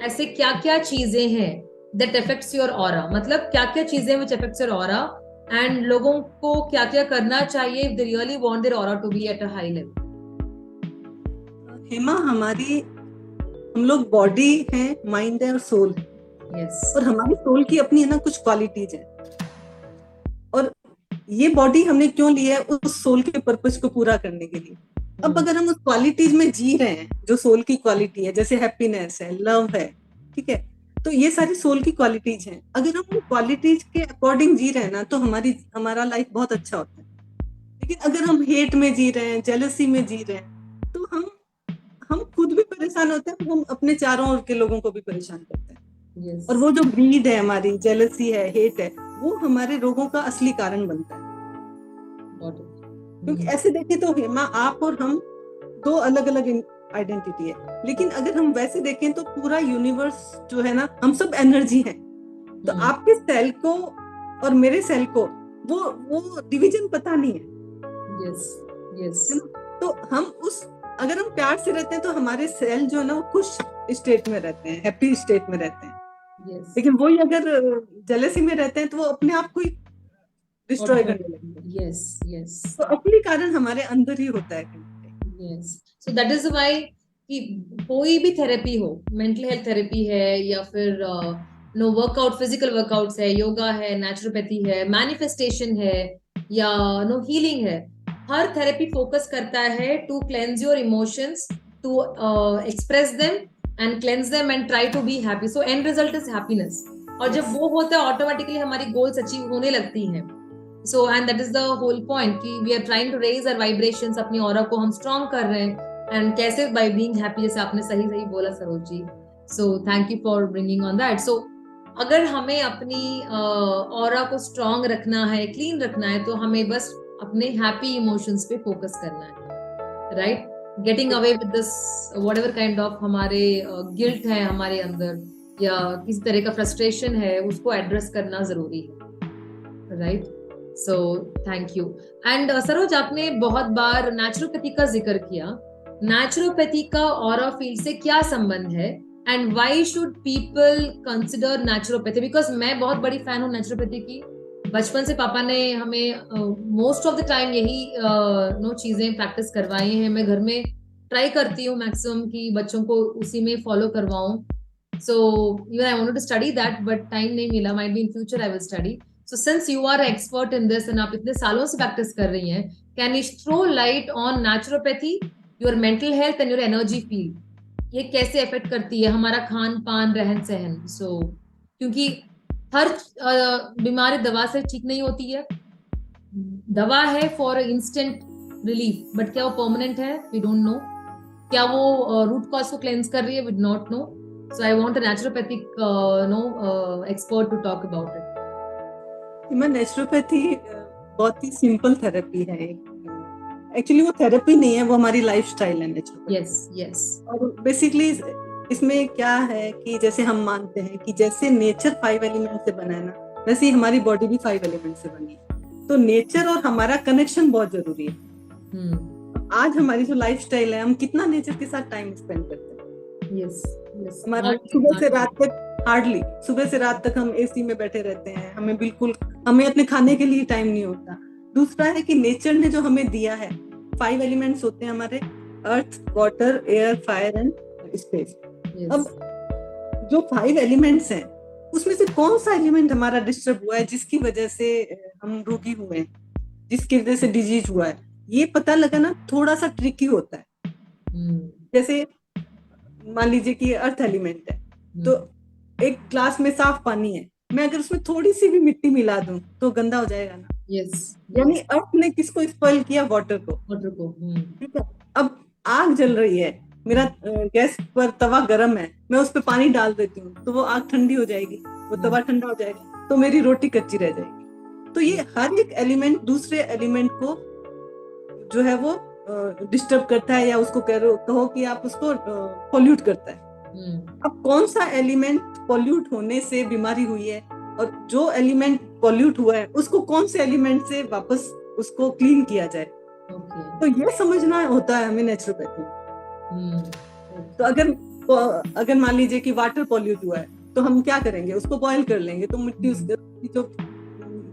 ऐसे क्या क्या चीजें हैं that affects your aura? मतलब क्या क्या चीजें which affects your aura, and लोगों को क्या क्या करना चाहिए if they really want their aura to be at a high level? Hema, हम लोग बॉडी है, माइंड है और सोल है। yes. और हमारी सोल की अपनी है ना कुछ क्वालिटीज है, और ये बॉडी हमने क्यों ली है? उस सोल के पर्पस को पूरा करने के लिए। अब अगर हम उस क्वालिटीज में जी रहे हैं जो सोल की क्वालिटी है, जैसे हैप्पीनेस है, लव है, ठीक है, तो ये सारी सोल की क्वालिटीज हैं। अगर हम उन क्वालिटीज के अकॉर्डिंग जी रहे हैं ना, तो हमारा लाइफ बहुत अच्छा होता है। लेकिन अगर हम हेट में जी रहे हैं, जेलसी में जी रहे हैं, तो हम परेशान होते हैं, हम अपने चारों ओर के लोगों को भी परेशान करते हैं। यस और वो जो ग्रीड है, हमारी जेलसी है, हेट है, वो हमारे रोगों का असली कारण बनता है। क्योंकि ऐसे देखें तो हेमा, आप और हम दो अलग अलग आइडेंटिटी है, लेकिन अगर हम वैसे देखें तो पूरा यूनिवर्स जो है ना, हम सब एनर्जी है। तो आपके सेल को और मेरे सेल को वो डिवीजन पता नहीं है। यस यस तो हम अगर हम प्यार से रहते हैं तो हमारे सेल जो है ना, वो खुश स्टेट में रहते हैं, हैप्पी स्टेट में रहते हैं। यस लेकिन वही अगर जेलसी में रहते हैं तो वो अपने आप को ही डिस्ट्रॉय करने लगते हैं। यस यस तो असली कारण हमारे अंदर ही होता है। Yes so that is why कि कोई भी थेरेपी हो, मेंटल हेल्थ थेरेपी है या फिर नो वर्कआउट, फिजिकल वर्कआउट्स है, योगा है, नेचुरोपैथी है, मैनिफेस्टेशन है या नो हीलिंग है, हर थेरेपी फोकस करता है to cleanse your emotions, to express them and cleanse them and try to be happy. So and result is happiness. और जब वो होता है ऑटोमेटिकली हमारी गोल्स अचीव होने लगती हैं। So and that is the whole point कि we are trying to raise our vibrations, अपनी ऑरा को हम strong कर रहे हैं। and कैसे by being happy, जैसे आपने सही सही बोला Saroj ji. so thank you for bringing on that। so अगर हमें अपनी ऑरा को strong रखना है, clean रखना है, तो हमें बस अपने happy emotions पे focus करना है, right? getting away with this whatever kind of हमारे guilt है हमारे अंदर या किसी तरह का frustration है, उसको address करना जरूरी है, right? So thank you. And Saroj, आपने बहुत बार नेचुरोपैथी का जिक्र किया। नेचुरोपैथी का ऑरा फील्ड से क्या संबंध है and why should people consider naturopathy? Because मैं बहुत बड़ी फैन हूँ नेचुरोपैथी की। बचपन से पापा ने हमें मोस्ट ऑफ द टाइम यही नो चीजें प्रैक्टिस करवाई हैं। मैं घर में ट्राई करती हूँ मैक्सिमम कि बच्चों को उसी में फॉलो करवाऊं। So even I wanted to study that, but time नहीं मिला। Might be in future I will study. So since you are expert in this and आप इतने सालों से प्रैक्टिस कर रही हैं, can you throw light on naturopathy, your mental health and your energy field? ये कैसे अफेक्ट करती है हमारा खान पान, रहन सहन? क्योंकि हर बीमारी दवा से ठीक नहीं होती है। दवा है फॉर इंस्टेंट रिलीफ, बट क्या वो परमानेंट है? We don't know. क्या वो रूट कॉज को क्लेंस कर रही है? We not know. So I want a naturopathic expert to talk about it. Naturopathy बहुत ही सिंपल थेरेपी है। एक्चुअली वो थेरेपी नहीं है, वो हमारी लाइफस्टाइल है नेचुरोपैथी। Yes yes. और बेसिकली इसमें क्या है कि जैसे हम मानते हैं कि जैसे नेचर 5 एलिमेंट से बना है ना, वैसे ही हमारी बॉडी भी 5 एलिमेंट से बनी है। तो नेचर और हमारा कनेक्शन बहुत जरूरी है। आज हमारी जो लाइफस्टाइल है, हम कितना नेचर के साथ टाइम स्पेंड करते हैं? Yes yes. हमारा सुबह से रात तक हार्डली, सुबह से रात तक हम एसी में बैठे रहते हैं। हमें अपने खाने के लिए टाइम नहीं होता। दूसरा है कि नेचर ने जो हमें दिया है, 5 एलिमेंट्स होते हैं हमारे, earth, water, air, fire and space. अब जो 5 एलिमेंट्स हैं, उसमें से कौन सा एलिमेंट हमारा डिस्टर्ब हुआ है, जिसकी वजह से हम रोगी हुए हैं, जिसकी वजह से डिजीज हुआ है, ये पता लगाना थोड़ा सा ट्रिकी होता है। जैसे मान लीजिए कि अर्थ एलिमेंट है, तो एक ग्लास में साफ पानी है, मैं अगर उसमें थोड़ी सी भी मिट्टी मिला दूं तो गंदा हो जाएगा ना। यस। यानी अर्थ ने किसको स्पॉइल किया? वाटर को। ठीक है। अब आग जल रही है, मेरा गैस पर तवा गर्म है, मैं उस पर पानी डाल देती हूँ तो वो आग ठंडी हो जाएगी, वो तवा ठंडा हो जाएगा, तो मेरी रोटी कच्ची रह जाएगी। तो ये हर एक एलिमेंट दूसरे एलिमेंट को जो है वो डिस्टर्ब करता है, या उसको कहो कि आप उसको पोल्यूट करता है। अब कौन सा एलिमेंट पोल्यूट होने से बीमारी हुई है, और जो एलिमेंट पोल्यूट हुआ है उसको कौन से एलिमेंट से वापस उसको क्लीन किया जाए, तो ये समझना होता है हमें नेचुरोपैथी। तो अगर मान लीजिए कि वाटर पोल्यूट हुआ है, तो हम क्या करेंगे? उसको बॉयल कर लेंगे, तो मिट्टी उसकी जो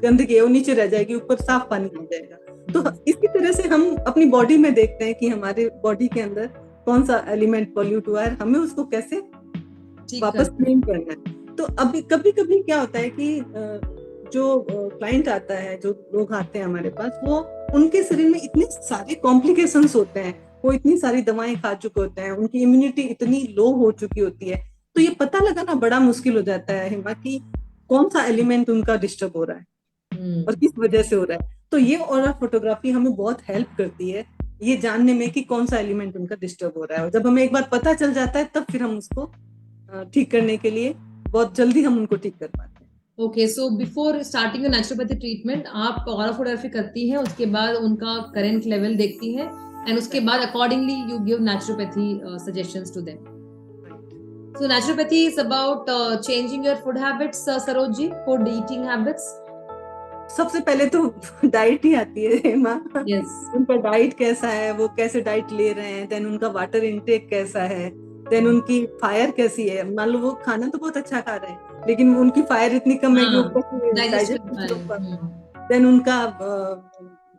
गंदगी है वो नीचे रह जाएगी, ऊपर साफ पानी आ जाएगा। तो इसी तरह से हम अपनी बॉडी में देखते हैं कि हमारे बॉडी के अंदर कौन सा एलिमेंट पोल्यूट हुआ है, हमें उसको कैसे वापस क्लीन करना है। तो अभी कभी कभी क्या होता है कि जो क्लाइंट आता है, जो लोग आते हैं हमारे पास, वो उनके शरीर में इतने सारे कॉम्प्लिकेशंस होते हैं, वो इतनी सारी दवाएं खा चुके होते हैं, उनकी इम्यूनिटी इतनी लो हो चुकी होती है, तो ये पता लगाना बड़ा मुश्किल हो जाता है हिमा कि कौन सा एलिमेंट उनका डिस्टर्ब हो रहा है और किस वजह से हो रहा है। तो ये ऑरा फोटोग्राफी हमें बहुत हेल्प करती है ये जानने में कि कौन सा एलिमेंट उनका डिस्टर्ब हो रहा है। और जब हमें एक बार पता चल जाता है तब फिर हम उसको ठीक करने के लिए बहुत जल्दी हम उनको ठीक कर पाते हैं। Okay, so before starting naturopathy treatment आप ऑरोफोथेरेपी करती हैं, उसके बाद उनका करंट लेवल देखती हैं, एंड उसके बाद accordingly you give naturopathy suggestions to them. So naturopathy is about changing your food habits, Saroj ji, food eating habits. सबसे पहले तो डाइट ही आती है माँ। Yes. उनका डाइट कैसा है, वो कैसे डाइट ले रहे हैं, देन उनका वाटर इनटेक कैसा है, देन उनकी फायर कैसी है। मान लो वो खाना तो बहुत अच्छा खा रहे हैं लेकिन उनकी फायर इतनी कम है कि वो कैसे डाइजेस्ट कर पाते हैं। देन उनका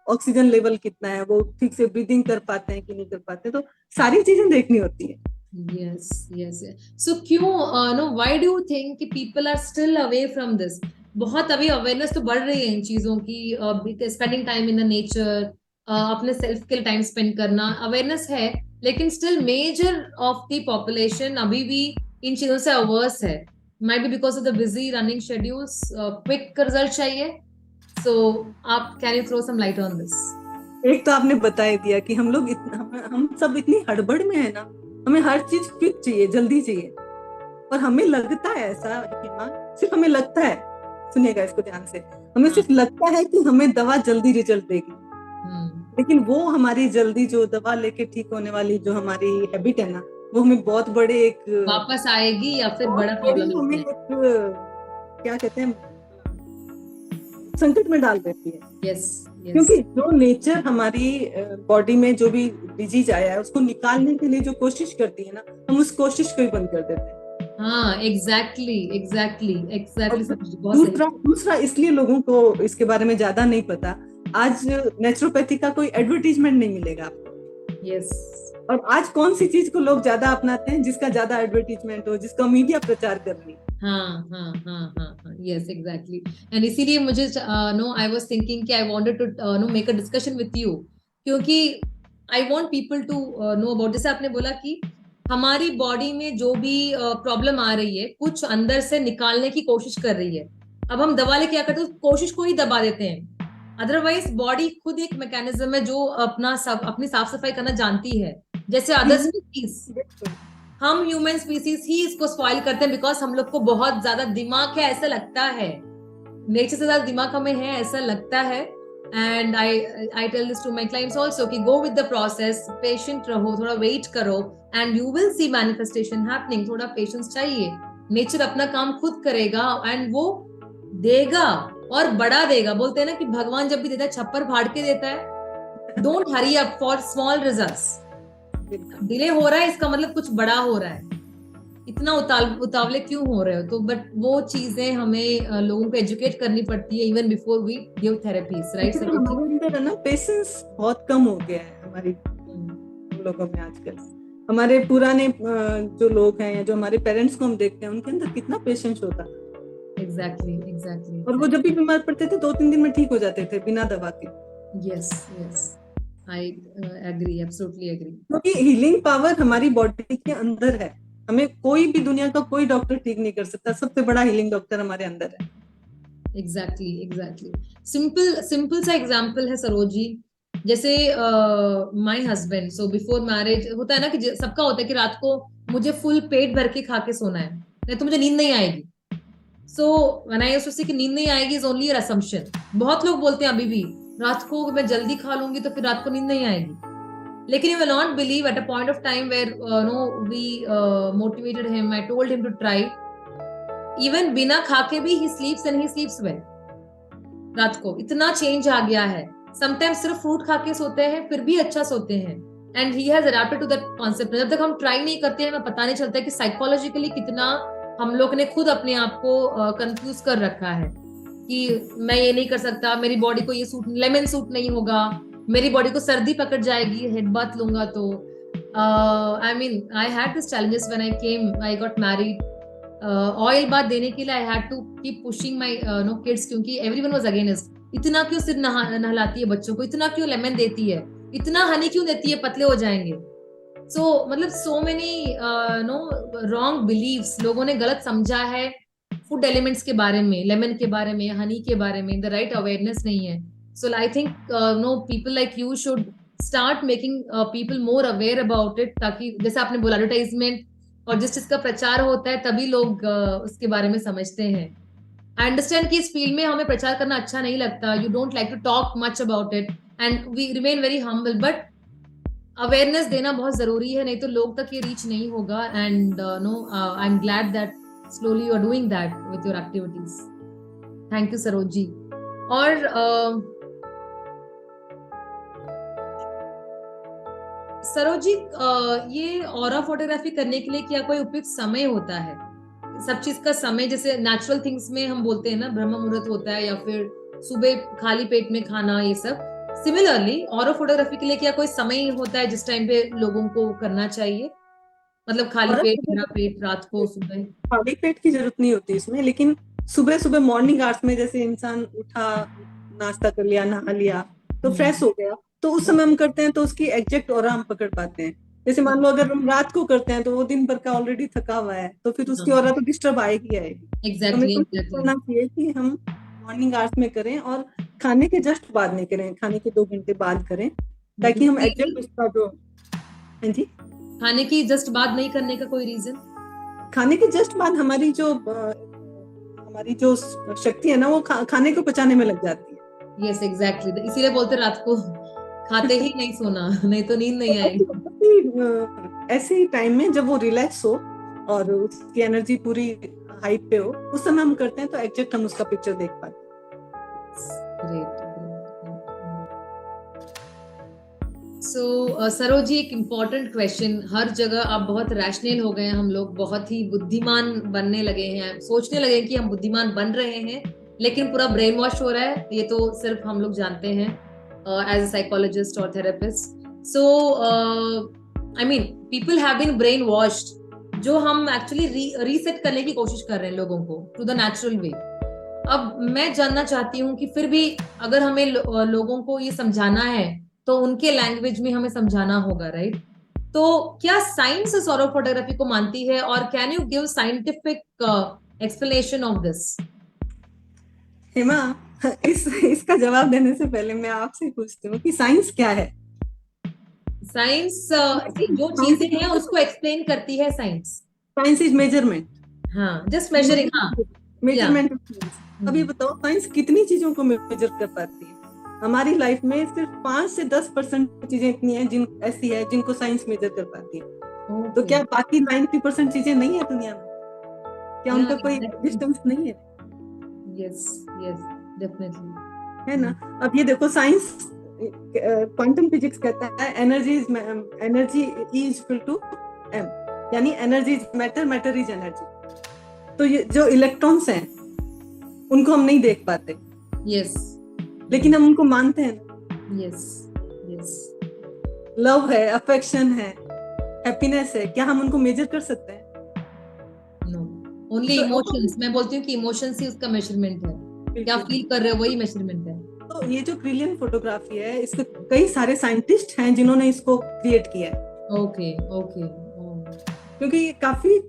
ऑक्सीजन लेवल कितना है, वो ठीक से ब्रीदिंग कर पाते हैं कि नहीं कर पाते, तो सारी चीजें देखनी होती है। Yes, yes, yes. So क्यों no why do you think कि people are still away from this? बहुत अभी अवेयरनेस तो बढ़ रही है इन चीजों की, spending time in the nature, अपने सेल्फ के लिए टाइम स्पेंड करना, अवेयरनेस है, लेकिन still major of the population अभी भी इन चीजों से अवर्स है. Might be because of the busy running schedules, quick result चाहिए. सो आप can you throw some light on this? एक तो आपने बता ही दिया कि हम लोग हम सब इतनी हड़बड़ में है ना, हमें हर चीज क्विक चाहिए, जल्दी चाहिए। और हमें लगता है ऐसा हिमा, सिर्फ हमें लगता है, सुनिएगा इसको ध्यान से, हमें सिर्फ लगता है कि हमें दवा जल्दी रिजल्ट देगी, लेकिन वो हमारी जल्दी जो दवा लेके ठीक होने वाली जो हमारी हैबिट है ना, वो हमें बहुत बड़े एक वापस आएगी या फिर बड़ा प्रॉब्लम हमें एक क्या कहते हैं संकट में डाल देती है। yes, yes. क्योंकि जो नेचर हमारी बॉडी में जो भी डिजीज आया है उसको निकालने के लिए जो कोशिश करती है ना, हम उस कोशिश को ही बंद कर देते हैं। हाँ, एग्जैक्टली. दूसरा इसलिए लोगों को इसके बारे में ज्यादा नहीं पता, आज नेचुरोपैथी का कोई एडवर्टीजमेंट नहीं मिलेगा आपको। यस. और आज कौन सी चीज को लोग ज्यादा अपनाते हैं? जिसका ज्यादा एडवर्टीजमेंट हो, जिसका मीडिया प्रचार कर रही है। हाँ, यस, एग्जैक्टली. एंड इसीलिए मुझे नो आई वाज थिंकिंग कि I wanted to no make a discussion with you, क्योंकि I want people to know about. जैसे आपने बोला कि हमारी बॉडी में जो भी प्रॉब्लम आ रही है, कुछ अंदर से निकालने की कोशिश कर रही है. अब हम दवा लेके क्या करते हैं, कोशिश को ही दबा देते हैं. अदरवाइज बॉडी खुद एक मैकेनिज्म है जो अपनी साफ सफाई करना जानती है, जैसे अदर स्पीसीज. हम ह्यूमन स्पीसीज ही इसको स्पॉइल करते हैं बिकॉज हम लोग को बहुत ज्यादा दिमाग है ऐसा लगता है, नेचर से ज्यादा दिमाग हमें है ऐसा लगता है. And I tell this to my clients also कि go with the process, patient रहो, थोड़ा वेट करो and you will see manifestation happening. थोड़ा पेशेंस चाहिए, नेचर अपना काम खुद करेगा एंड वो देगा और बड़ा देगा. बोलते हैं ना कि भगवान जब भी देता है छप्पर फाड़ के देता है. Don't hurry up for small results. Delay हो रहा है इसका मतलब कुछ बड़ा हो रहा है. इतना उतावले क्यों हो रहे हो? तो बट वो चीजें हमें लोगों को एजुकेट करनी पड़ती है even before we give therapies, right? हमारे अंदर है ना पेशेंस बहुत कम हो गया है हमारी लोगों में आजकल. हमारे पुराने जो लोग हैं, जो हमारे पेरेंट्स को हम देखते हैं, उनके अंदर कितना पेशेंस होता था. एग्जैक्टली. और वो जब भी बीमार पड़ते थे 2-3 दिन में ठीक हो जाते थे बिना दवा के. Yes, I agree, absolutely agree. क्योंकि हीलिंग पावर हमारी बॉडी के अंदर है. हमें कोई भी दुनिया का कोई डॉक्टर ठीक नहीं कर सकता. सबसे बड़ा हीलिंग डॉक्टर हमारे अंदर है. एग्जैक्टली. सिंपल सा एग्जांपल है सरोज जी. जैसे my husband, so before marriage होता है ना कि सबका होता है कि रात को मुझे फुल पेट भर के खा के सोना है, नहीं तो मुझे नींद नहीं आएगी. So when I used to say कि नींद नहीं आएगी इज ओनली अ असम्पशन. बहुत लोग बोलते हैं अभी भी रात को मैं जल्दी खा लूंगी तो फिर रात को नींद नहीं आएगी. लेकिन you will not believe, at a point of time where no we motivated him, I told him to try, even बिना खा के भी ही स्लीप्स एंड ही स्लीप्स वेल. रात को इतना चेंज आ गया है. समटाइम्स सिर्फ फ्रूट खा के सोते हैं फिर भी अच्छा सोते हैं. And he has adapted to that concept. जब तक हम ट्राई नहीं करते हैं हमें पता नहीं चलता है कि साइकोलॉजिकली कितना हम लोग ने खुद अपने आप को कंफ्यूज कर रखा है कि मैं ये नहीं कर सकता, मेरी बॉडी को ये सूट, लेमन सूट नहीं होगा, मेरी बॉडी को सर्दी पकड़ जाएगी हेड बाथ लूंगा तो. I mean I had this challenges when I got married. Oil bath देने के लिए I had to keep pushing my no kids, क्योंकि एवरीवन वाज अगेंस्ट. इतना क्यों सिर नहलाती है बच्चों को, इतना क्यों लेमन देती है, इतना हनी क्यों देती है, पतले हो जाएंगे. सो मतलब so many no wrong believes लोगों ने गलत समझा है फूड एलिमेंट्स के बारे में, लेमन के बारे में, हनी के बारे में. द राइट अवेयरनेस नहीं है. So I think no people like you should start making people more aware about it, ताकि जैसे आपने बोला एडवर्टाइजमेंट और जिस चीज का प्रचार होता है तभी लोग उसके बारे में समझते हैं. आई अंडरस्टैंड कि इस फील्ड में हमें प्रचार करना अच्छा नहीं लगता, you don't like to talk much about it and we remain very humble, but awareness देना बहुत जरूरी है, नहीं तो लोग तक ये रीच नहीं होगा. And no I am glad that slowly you are doing that with your activities. Thank you Saroj ji. और सरोज जी, ये ऑरा फोटोग्राफी करने के लिए क्या कोई उपयुक्त समय होता है? सब चीज का समय, जैसे नेचुरल थिंग्स में हम बोलते हैं ना ब्रह्म मुहूर्त होता है या फिर सुबह खाली पेट में खाना, ये सब. सिमिलरली ऑरा फोटोग्राफी के लिए क्या कोई समय होता है जिस टाइम पे लोगों को करना चाहिए? मतलब खाली और पेट, भरा पेट, रात को, सुबह? खाली पेट की जरूरत नहीं होती इसमें, लेकिन सुबह सुबह मॉर्निंग आवर्स में जैसे इंसान उठा, नाश्ता कर लिया, नहा लिया, तो फ्रेश हो गया, तो उस समय हम करते हैं तो उसकी एग्जैक्ट ऑरा हम पकड़ पाते हैं. जैसे मान लो अगर हम रात को करते हैं तो वो दिन भर का ऑलरेडी थका हुआ है, तो फिर उसकी ऑरा तो डिस्टर्ब आएगी आएगी. एग्जैक्टली हमें कोशिश एग्जैक्टली. करना चाहिए कि हम मॉर्निंग आवर्स में करें और खाने के जस्ट बाद में करें, खाने के 2 घंटे बाद करें, ताकि हम एग्जैक्ट उसका जो. हाँ जी. खाने की जस्ट बाद नहीं करने का कोई रीजन? खाने के जस्ट बाद हमारी जो शक्ति है ना, वो खाने को पचाने में लग जाती है. यस एग्जैक्टली, इसीलिए बोलते रात को खाते ही नहीं सोना, नहीं तो नींद नहीं आएगी. ऐसे ही टाइम में जब वो रिलैक्स हो और उसकी एनर्जी पूरी हाई पे हो, उस समय हम करते हैं तो एग्जैक्ट हम उसका पिक्चर देख पाते हैं. ग्रेट. सो सरोज जी, एक इम्पॉर्टेंट क्वेश्चन. हर जगह आप बहुत रैशनल हो गए हैं, हम लोग बहुत ही बुद्धिमान बनने लगे हैं, सोचने लगे कि हम बुद्धिमान बन रहे हैं, लेकिन पूरा ब्रेन वॉश हो रहा है. ये तो सिर्फ हम लोग जानते हैं एज अ साइकोलॉजिस्ट और therapist. So I mean people have been brain washed, जो हम एक्चुअली रीसेट करने की कोशिश कर रहे हैं लोगों को टू द नेचुरल वे. अब मैं जानना चाहती हूँ कि फिर भी अगर हमें लोगों को ये समझाना है तो उनके लैंग्वेज में हमें समझाना होगा, राइट? तो क्या साइंस इस ऑरा फोटोग्राफी को मानती है, और can you give scientific explanation of this? Hema, इसका जवाब देने से पहले मैं आपसे पूछती हूँ कि साइंस क्या है? साइंस जो चीजें हैं उसको एक्सप्लेन करती है साइंस. Science is measurement. हाँ, जस्ट मेजरिंग. हाँ, मेजरमेंट. अब ये बताओ, साइंस कितनी चीजों को मेजर कर पाती है? हमारी लाइफ में सिर्फ 5 से 10% चीजें इतनी हैं ऐसी है जिनको साइंस मेजर कर पाती है. तो क्या बाकी 90% चीजें नहीं है दुनिया में? क्या उनका कोई एग्जिस्टेंस नहीं है? Yes yes, definitely. है ना. अब ये देखो, साइंस क्वांटम फिजिक्स कहता है energy is equal to M, यानी energy is matter, matter is energy. तो ये जो इलेक्ट्रॉन्स हैं उनको हम नहीं देख पाते. यस. लेकिन हम उनको मानते हैं. Yes yes. लव है, अफेक्शन है, हैप्पीनेस है, क्या हम उनको मेजर कर सकते हैं? No, only emotions. मैं बोलती हूँ कि इमोशंस ही उसका मेजरमेंट है. क्या फील कर रहे हो वही मेजरमेंट है. तो ये जो क्रिलियन फोटोग्राफी है, इसके कई सारे साइंटिस्ट हैं जिन्होंने इसको क्रिएट किया है. Okay okay. क्योंकि ये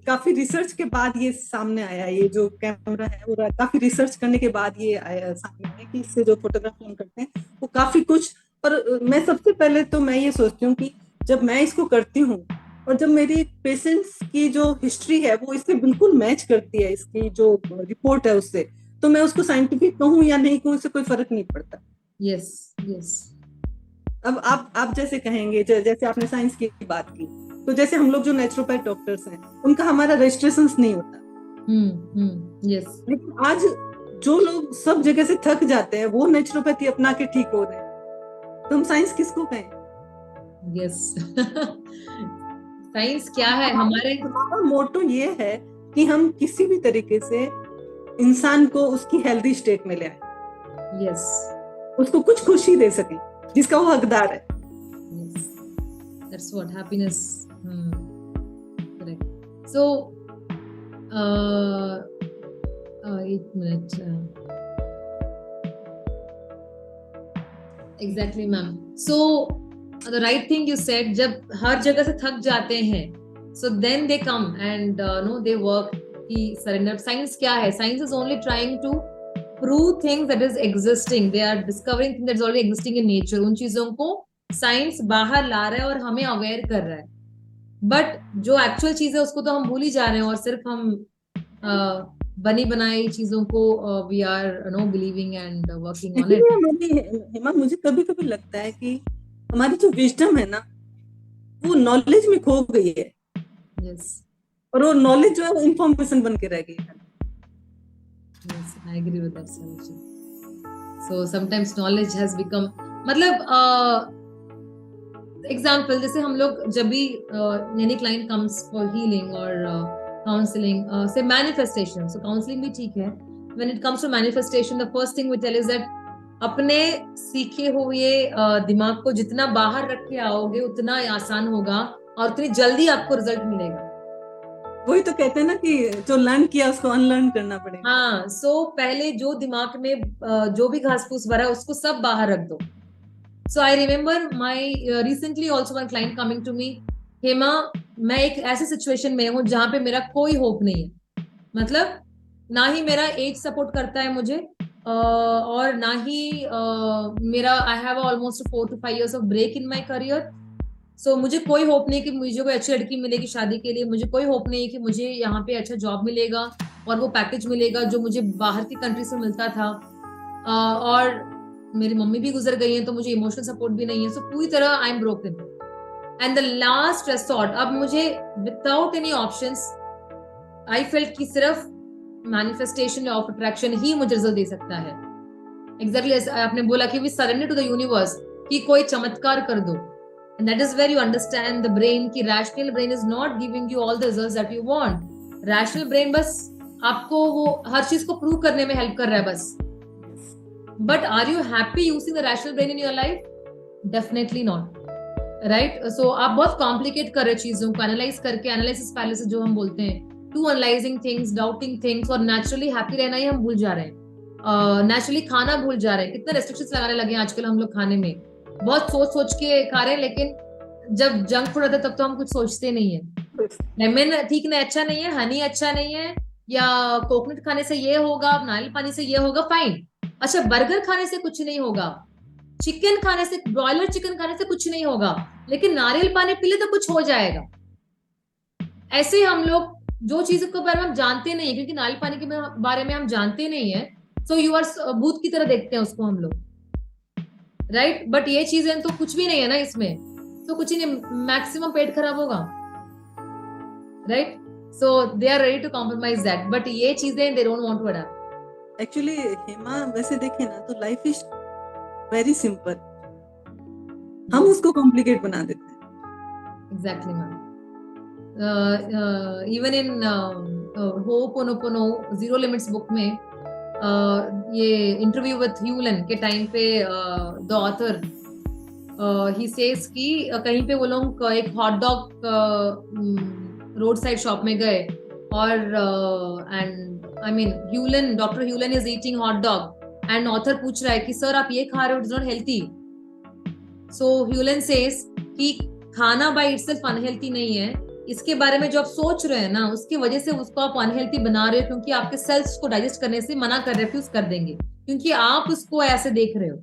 काफी रिसर्च के बाद ये सामने आया. ये जो कैमरा है वो काफी रिसर्च करने के बाद ये आया सामने आया कि इससे जो फोटोग्राफी हम करते हैं वो काफी कुछ. और मैं सबसे पहले तो मैं ये सोचती हूँ कि जब मैं इसको करती हूँ और जब मेरी पेशेंट्स की जो हिस्ट्री है वो इससे बिल्कुल मैच करती है, इसकी जो रिपोर्ट है उससे, तो मैं उसको साइंटिफिक कहूँ या नहीं कहूँ, इससे कोई फर्क नहीं पड़ता. Yes yes. अब आप जैसे कहेंगे, जैसे आपने साइंस की बात की, तो जैसे हम लोग जो नेचुरोपैथ डॉक्टर्स हैं उनका हमारा रजिस्ट्रेशन नहीं होता. यस. लेकिन आज जो लोग सब जगह से थक जाते हैं वो नेचुरोपैथी अपना के ठीक हो रहे हैं, तो हम साइंस किसको कहें? यस. साइंस क्या है? हमारे मोटो ये है कि हम किसी भी तरीके से इंसान को उसकी हेल्दी स्टेट में ले आए. यस. उसको कुछ खुशी दे सके जिसका वो हकदार है. Yes. That's what happiness. Correct. So, एक minute. Exactly, ma'am. So, the right thing you said, जब हर जगह से थक जाते हैं, so then they come and no, they work. कि surrender. Science क्या है? Science is only trying to prove things that is existing. They are discovering things that is already existing in nature. उन चीजों को साइंस बाहर ला रहा है और हमें अवेयर कर रहा है, बट जो एक्चुअल चीज है उसको तो हम भूल ही जा रहे हैं, और सिर्फ हम बनी बनाई चीजों को we are no believing and working on actually it. हमारी हेमा, मुझे कभी कभी लगता है कि हमारी जो विजडम है ना, वो नॉलेज में खो गई है, यस, और वो नॉलेज जो है वो इंफॉर्मेशन बन के रह गई है। Yes, I agree with that sir. So sometimes knowledge has become, मतलब एग्जाम्पल जैसे हम लोग जब भी any client comes for healing और काउंसलिंग से मैनिफेस्टेशन, सो काउंसलिंग भी ठीक है, when it comes to manifestation the first thing we tell is that अपने सीखे हुए दिमाग को जितना बाहर रख के आओगे उतना आसान होगा और उतनी जल्दी आपको रिजल्ट मिलेगा। वही तो कहते हैं ना कि जो लर्न किया उसको अनलर्न करना पड़ेगा। हाँ, सो पहले जो दिमाग में जो भी घास फूस भरा है उसको सब बाहर रख दो। So I remember my recently also one client coming to me, Hema मैं एक ऐसे सिचुएशन में हूँ जहां पे मेरा कोई होप नहीं है, मतलब ना ही मेरा एज सपोर्ट करता है मुझे, और ना ही मेरा I have almost 4 to 5 years of break in my career. So मुझे कोई होप नहीं कि मुझे कोई अच्छी लड़की मिलेगी शादी के लिए, मुझे कोई होप नहीं कि मुझे यहाँ पे अच्छा जॉब मिलेगा और वो पैकेज मिलेगा जो मुझे बाहर की कंट्री से मिलता था, और मेरी मम्मी भी गुजर गई है तो मुझे इमोशनल सपोर्ट भी नहीं है, सो पूरी तरह I am broken. And the last resort, अब मुझे without any options I felt कि सिर्फ मैनिफेस्टेशन ऑफ अट्रैक्शन ही मुझे रिजल्ट दे सकता है। एग्जैक्टली आपने बोला कि we surrender to the universe, कि कोई चमत्कार कर दो, and that is where you understand the brain कि rational brain is not giving you all the results that you want। rational brain बस आपको वो हर चीज को प्रूव करने में हेल्प कर रहा है बस, but are you happy using the rational brain in your life? Definitely not, right? So आप बहुत कॉम्प्लिकेट कर रहे हो चीजों को, एनालाइज करके, एनालिसिस पैरालिसिस जो हम बोलते हैं, to analyzing things, doubting things, और नेचुरली हैप्पी रहना ही हम भूल जा रहे हैं, नेचुरली खाना भूल जा रहे हैं। कितने रेस्ट्रिक्शंस लगाने लगे हैं आजकल हम लोग खाने में, बहुत सोच सोच के खा रहे हैं, लेकिन जब जंक फूड आता है तब तो हम कुछ सोचते नहीं है, लेमन ठीक नहीं, अच्छा नहीं है, हनी अच्छा नहीं है, या कोकोनट खाने से ये होगा, नारियल पानी से ये होगा, फाइन। अच्छा, बर्गर खाने से कुछ नहीं होगा, चिकन खाने से, ब्रॉयलर चिकन खाने से कुछ नहीं होगा, लेकिन नारियल पानी पी ले तो कुछ हो जाएगा। ऐसे ही हम लोग जो चीज के बारे में हम जानते नहीं है, क्योंकि नारियल पानी के बारे में हम जानते नहीं है, सो यू आर भूत की तरह देखते हैं उसको हम लोग, राइट? बट ये चीजें तो कुछ भी नहीं है ना इसमें, तो कुछ ही नहीं, मैक्सिमम पेट खराब होगा, right? So they are ready to compromise that, but ये चीजें they don't want to adopt. Actually Hema, वैसे देखें ना तो लाइफ इज वेरी सिंपल, हम उसको कॉम्प्लिकेट बना देते हैं। Exactly ma'am. Even in ho'oponopono zero limits book में ये इंटरव्यू विद ह्यूलन के टाइम पे द ऑथर ही सेज कि कहीं पे वो लोग एक hot dog road side shop में गए, और and I mean Hulen, doctor Hulen is eating hot dog, and author पूछ रहा है कि सर आप ये खा रहे हो, it is not healthy. So Hulen says कि खाना बाय इटसेल्फ अनहेल्थी नहीं है, इसके बारे में जो आप सोच रहे हैं ना उसकी वजह से उसको आप अनहेल्थी बना रहे हो, क्योंकि आपके सेल्स को डाइजेस्ट करने से मना कर, रेफ्यूज कर देंगे, क्योंकि आप उसको ऐसे देख रहे हो।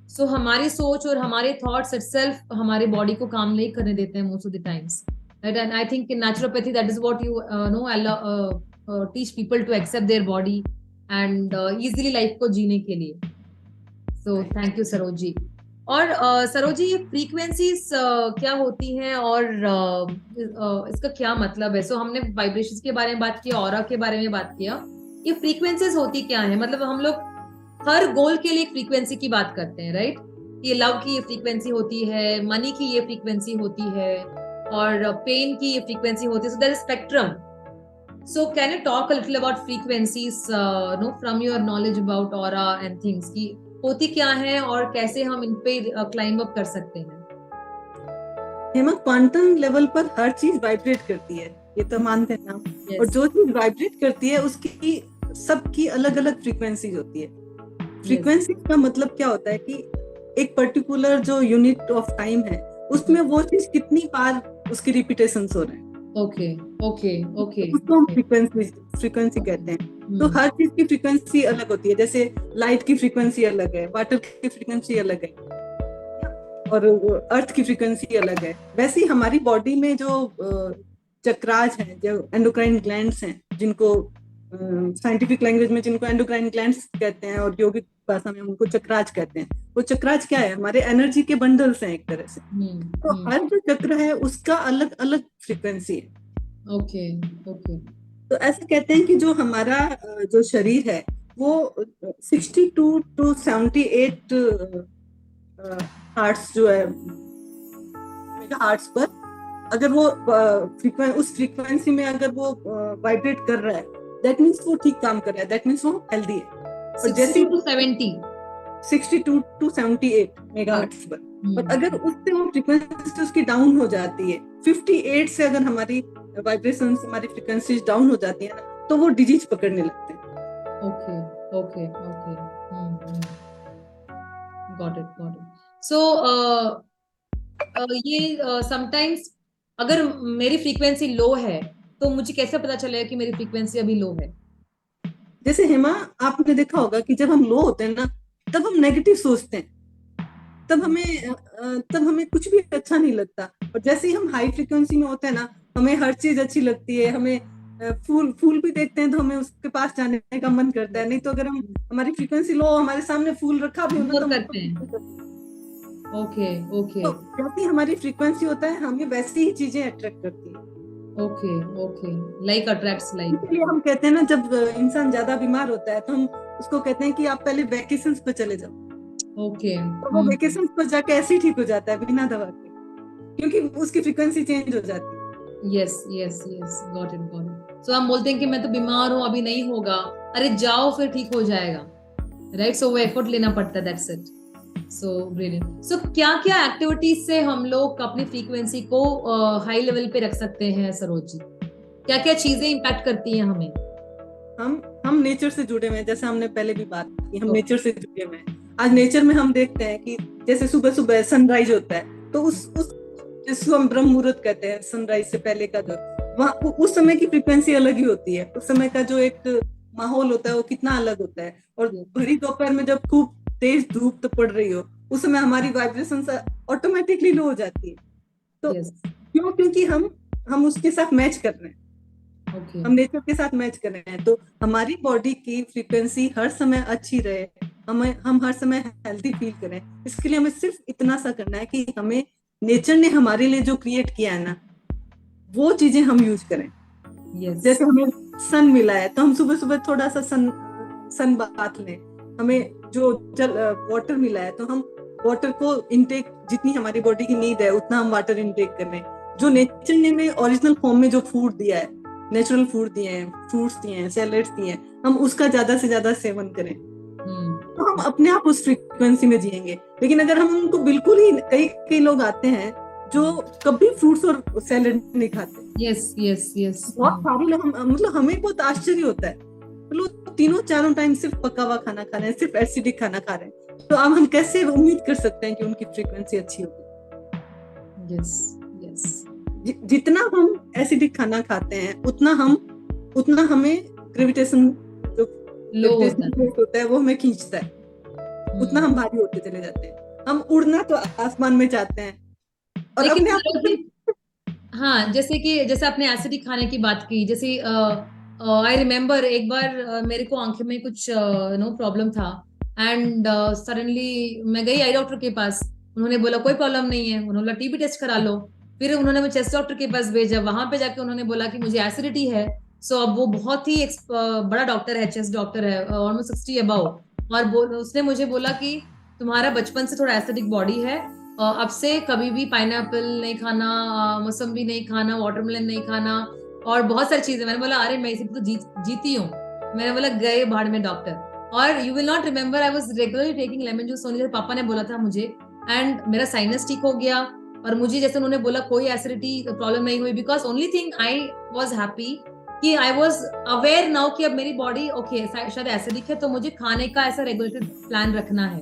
सो हमारी सोच और हमारे थॉट्स इटसेल्फ हमारे बॉडी को काम नहीं करने देते हैं most of the times, right? And I think in naturopathy that is what you know teach people to accept their body and easily life को जीने के लिए। सो थैंक यू सरोज जी। और सरोज जी, ये फ्रीक्वेंसीज क्या होती हैं और इसका क्या मतलब है? सो हमने वाइब्रेशंस के बारे में बात किया, ऑरा के बारे में बात किया, ये फ्रीक्वेंसीज होती क्या है? मतलब हम लोग हर गोल के लिए एक फ्रीक्वेंसी की बात करते हैं, राइट? ये लव की ये फ्रीक्वेंसी होती है, मनी की ये फ्रीक्वेंसी होती है, और पेन की ये फ्रीक्वेंसी होती है, so there is spectrum. So can you talk a little about frequencies, no, from your knowledge about aura and things, की होती क्या है और कैसे हम इन पे क्लाइंब अप कर सकते हैं? हेमा, क्वांटम लेवल पर हर चीज वाइब्रेट करती है, ये तो मानते हैं ना। yes. और जो चीज वाइब्रेट करती है उसकी सबकी अलग अलग फ्रीक्वेंसीज होती है। Frequency yes. का मतलब क्या होता है कि एक पर्टिकुलर जो यूनिट ऑफ टाइम है उसमें वो चीज कितनी बार उसकी रिपीटेशंस हो रहे हैं। ओके ओके ओके, उसको हम फ्रीक्वेंसी कहते हैं। तो हर चीज की फ्रीक्वेंसी अलग होती है, जैसे लाइट की फ्रीक्वेंसी अलग है, वाटर की फ्रीक्वेंसी अलग है, और अर्थ की फ्रीक्वेंसी अलग है। वैसे ही हमारी बॉडी में जो चक्रास हैं, जो एंडोक्राइन ग्लैंड्स हैं, जिनको साइंटिफिक लैंग्वेज में जिनको एंडोक्राइन ग्लैंड्स कहते हैं और योगिक भाषा में उनको चक्रास कहते हैं। वो चक्रास क्या है? हमारे एनर्जी के बंडल्स हैं एक तरह से। तो हर जो चक्र है उसका अलग अलग फ्रीक्वेंसी है। Okay okay. तो ऐसे कहते हैं कि जो हमारा जो शरीर है वो 62 to 78 हार्ट्स जो है, हार्ट्स पर अगर वो उस फ्रीक्वेंसी में अगर वो वाइब्रेट कर रहा है, दैट मीन्स वो ठीक काम कर रहा है, दैट मीन्स वो हेल्दी है। 60 to 70 62 to 78 मेगाहर्ट्ज पर। और अगर उससे वो फ्रीक्वेंसी उसकी डाउन हो जाती है, 58 से अगर हमारी वाइब्रेशंस, हमारी फ्रीक्वेंसीज डाउन हो जाती है ना, तो वो डिजीज पकड़ने लगते हैं। Okay okay okay. Got it. So ये समटाइम्स अगर मेरी फ्रीक्वेंसी लो है तो मुझे कैसे पता चलेगा कि मेरी फ्रीक्वेंसी अभी लो है? जैसे हेमा, आपने देखा होगा कि जब हम लो होते हैं ना, तब हम नेगेटिव सोचते हैं, तब हमें कुछ भी अच्छा नहीं लगता। और जैसे ही हम हाई फ्रीक्वेंसी में होते हैं ना, हमें हर चीज अच्छी लगती है। हमें फूल भी देखते हैं तो हमें उसके पास जाने का मन करता है। नहीं तो अगर हम हमारी फ्रीक्वेंसी लो, हमारे सामने फूल रखा भी हो ना, तो करते हैं। Okay okay. तो जैसी हमारी फ्रीक्वेंसी होता है, हमें वैसी ही चीजें अट्रैक्ट करती है। Okay okay. Like attracts like. इसलिए हम कहते हैं ना, जब इंसान ज्यादा बीमार होता है तो हम उसको कहते हैं कि आप पहले वेकेशंस पे चले जाओ। ओके। तो वो वेकेशंस पर जाके ऐसे ही ठीक हो जाता है बिना दवा के, क्योंकि उसकी फ्रीक्वेंसी चेंज हो जाती है। Yes yes yes, got it. So हम बोलते हैं कि मैं तो बीमार हूँ, अभी नहीं होगा, अरे जाओ फिर ठीक हो जाएगा, राइट? सो वो एफर्ट लेना पड़ता है, that's it. So brilliant. So क्या क्या एक्टिविटीज से हम लोग अपनी फ्रीक्वेंसी को हाई लेवल पे रख सकते हैं सरोज जी? क्या क्या चीजें इम्पैक्ट करती हैं हमें? हम नेचर से जुड़े हुए हैं, जैसे हमने पहले भी बात की, हम नेचर से जुड़े हुए हैं। आज नेचर में हम देखते हैं कि जैसे सुबह सुबह सनराइज होता है, तो उस जिसको हम ब्रह्म मुहूर्त कहते हैं, सनराइज से पहले का जो वहाँ उस समय की फ्रीक्वेंसी अलग ही होती है। उस समय का जो एक माहौल होता है वो कितना अलग होता है। और भरी दोपहर में जब खूब तेज धूप तो पड़ रही हो, उस समय हमारी वाइब्रेशन ऑटोमेटिकली लो हो जाती है। तो क्यों? क्योंकि हम उसके साथ मैच कर रहे हैं। हम नेचर के साथ मैच कर रहे हैं। तो हमारी बॉडी की फ्रीक्वेंसी हर समय अच्छी रहे, हम हर समय हेल्दी फील करें, इसके लिए हमें सिर्फ इतना सा करना है कि हमें नेचर ने हमारे लिए जो क्रिएट किया है ना, वो चीजें हम यूज करें। जैसे हमें सन मिला है, तो हम सुबह सुबह थोड़ा सा सन बाथ लें। हमें जो वाटर मिला है, तो हम वाटर को इनटेक, जितनी हमारी बॉडी की नीड है उतना हम वाटर इनटेक करें। जो नेचर ने हमें ओरिजिनल फॉर्म में जो फूड दिया है, नेचुरल फूड दिए हैं, फ्रूट्स दिए हैं, सैलेड्स दिए हैं, हम उसका ज्यादा से ज्यादा सेवन करें। तो हम अपने आप उस फ्रीक्वेंसी में जिएंगे। लेकिन अगर हम उनको बिल्कुल ही, कई लोग आते हैं जो कभी फ्रूट्स और सैलेड नहीं खाते। Yes yes yes. बहुत सारे लोग, मतलब हमें बहुत आश्चर्य होता है, लोग तीनों चारों टाइम सिर्फ पका हुआ खाना खा रहे हैं, सिर्फ एसिडिक खाना खा रहे हैं। तो अब हम कैसे उम्मीद कर सकते हैं कि उनकी फ्रीक्वेंसी अच्छी होगी? Yes yes. जितना हम एसिडिक खाना खाते हैं, उतना हमें ग्रेविटेशन जो होता है वो हमें खींचता है, उतना हम भारी होते चले जाते हैं। हम उड़ना तो आसमान में चाहते हैं, और लेकिन अपने आप हाँ, जैसे आपने एसिडिक खाने की बात की, जैसे आई रिमेम्बर एक बार मेरे को आंखें में कुछ प्रॉब्लम था, एंड सडनली मैं गई आई डॉक्टर के पास। उन्होंने बोला कोई प्रॉब्लम नहीं है, उन्होंने बोला टीबी टेस्ट करा लो। फिर उन्होंने मुझे चेस्ट डॉक्टर के पास भेजा, वहां पे जाके उन्होंने बोला कि मुझे एसिडिटी है। सो अब वो बहुत ही बड़ा डॉक्टर है, चेस्ट डॉक्टर है, ऑलमोस्ट 60 अबाउ। और उसने मुझे बोला कि तुम्हारा बचपन से थोड़ा एसिडिक बॉडी है, अब से कभी भी पाइनएप्पल नहीं खाना, मौसम्बी नहीं खाना, वाटरमेलन नहीं खाना, और बहुत सारी चीजें। मैंने बोला अरे मैं इसी तो जीती हूँ। मैंने बोला गए भाड़ में डॉक्टर। और you will not remember, I was regularly taking lemon juice only, पापा ने बोला था मुझे, एंड मेरा साइनस ठीक हो गया। और मुझे जैसे उन्होंने बोला कोई एसिडिटी प्रॉब्लम नहीं हुई, because only thing I was happy कि आई वॉज अवेयर नाउ कि अब मेरी बॉडी ओके शायद एसिडिक है, तो मुझे खाने का ऐसा रेगुलेटेड प्लान रखना है,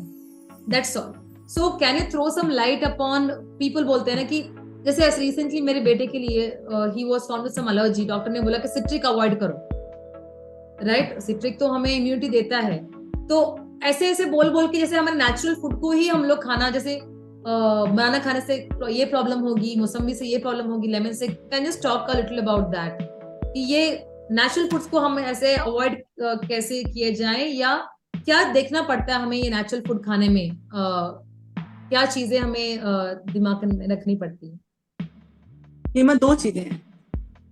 that's all. So can you throw some light upon, people बोलते हैं ना कि जैसे रिसेंटली मेरे बेटे के लिए ही was found with some allergy, doctor ने बोला कि सिट्रिक अवॉइड करो, राइट? सिट्रिक तो हमें इम्यूनिटी देता है। तो ऐसे ऐसे बोल बोल के, जैसे हमारे नेचुरल फूड को ही हम लोग खाना, जैसे बनाना खाने से ये प्रॉब्लम होगी, मौसम्बी से ये प्रॉब्लम होगी, लेमन से, can just talk a little about that कि ये नेचुरल फूड्स को हम ऐसे अवॉइड कैसे किए जाएं, या क्या देखना पड़ता है हमें ये नेचुरल फूड खाने में, क्या चीजें हमें दिमाग में रखनी पड़ती है? हेमा, दो चीजें हैं,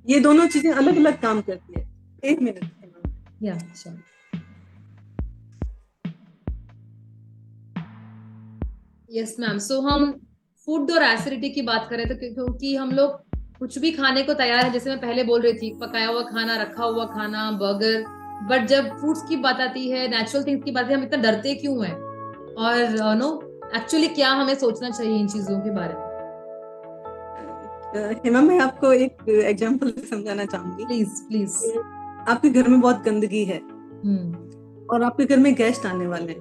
ये दोनों चीजें अलग अलग काम करती है। एक मिनट हेमा। या श्योर। Yes ma'am. सो हम फूड और एसिडिटी की बात करें तो क्योंकि हम लोग कुछ भी खाने को तैयार है, जैसे मैं पहले बोल रही थी, पकाया हुआ खाना, रखा हुआ खाना, बर्गर, बट जब फ्रूट्स की बात आती है, नेचुरल थिंग्स की बात आती है, हम इतना डरते क्यों हैं? और नो एक्चुअली क्या हमें सोचना चाहिए इन चीजों के बारे में? हेमा, मैं आपको एक एग्जांपल समझाना चाहूंगी। Please please. आपके घर में बहुत गंदगी है हम्म। और आपके घर में गेस्ट आने वाले हैं,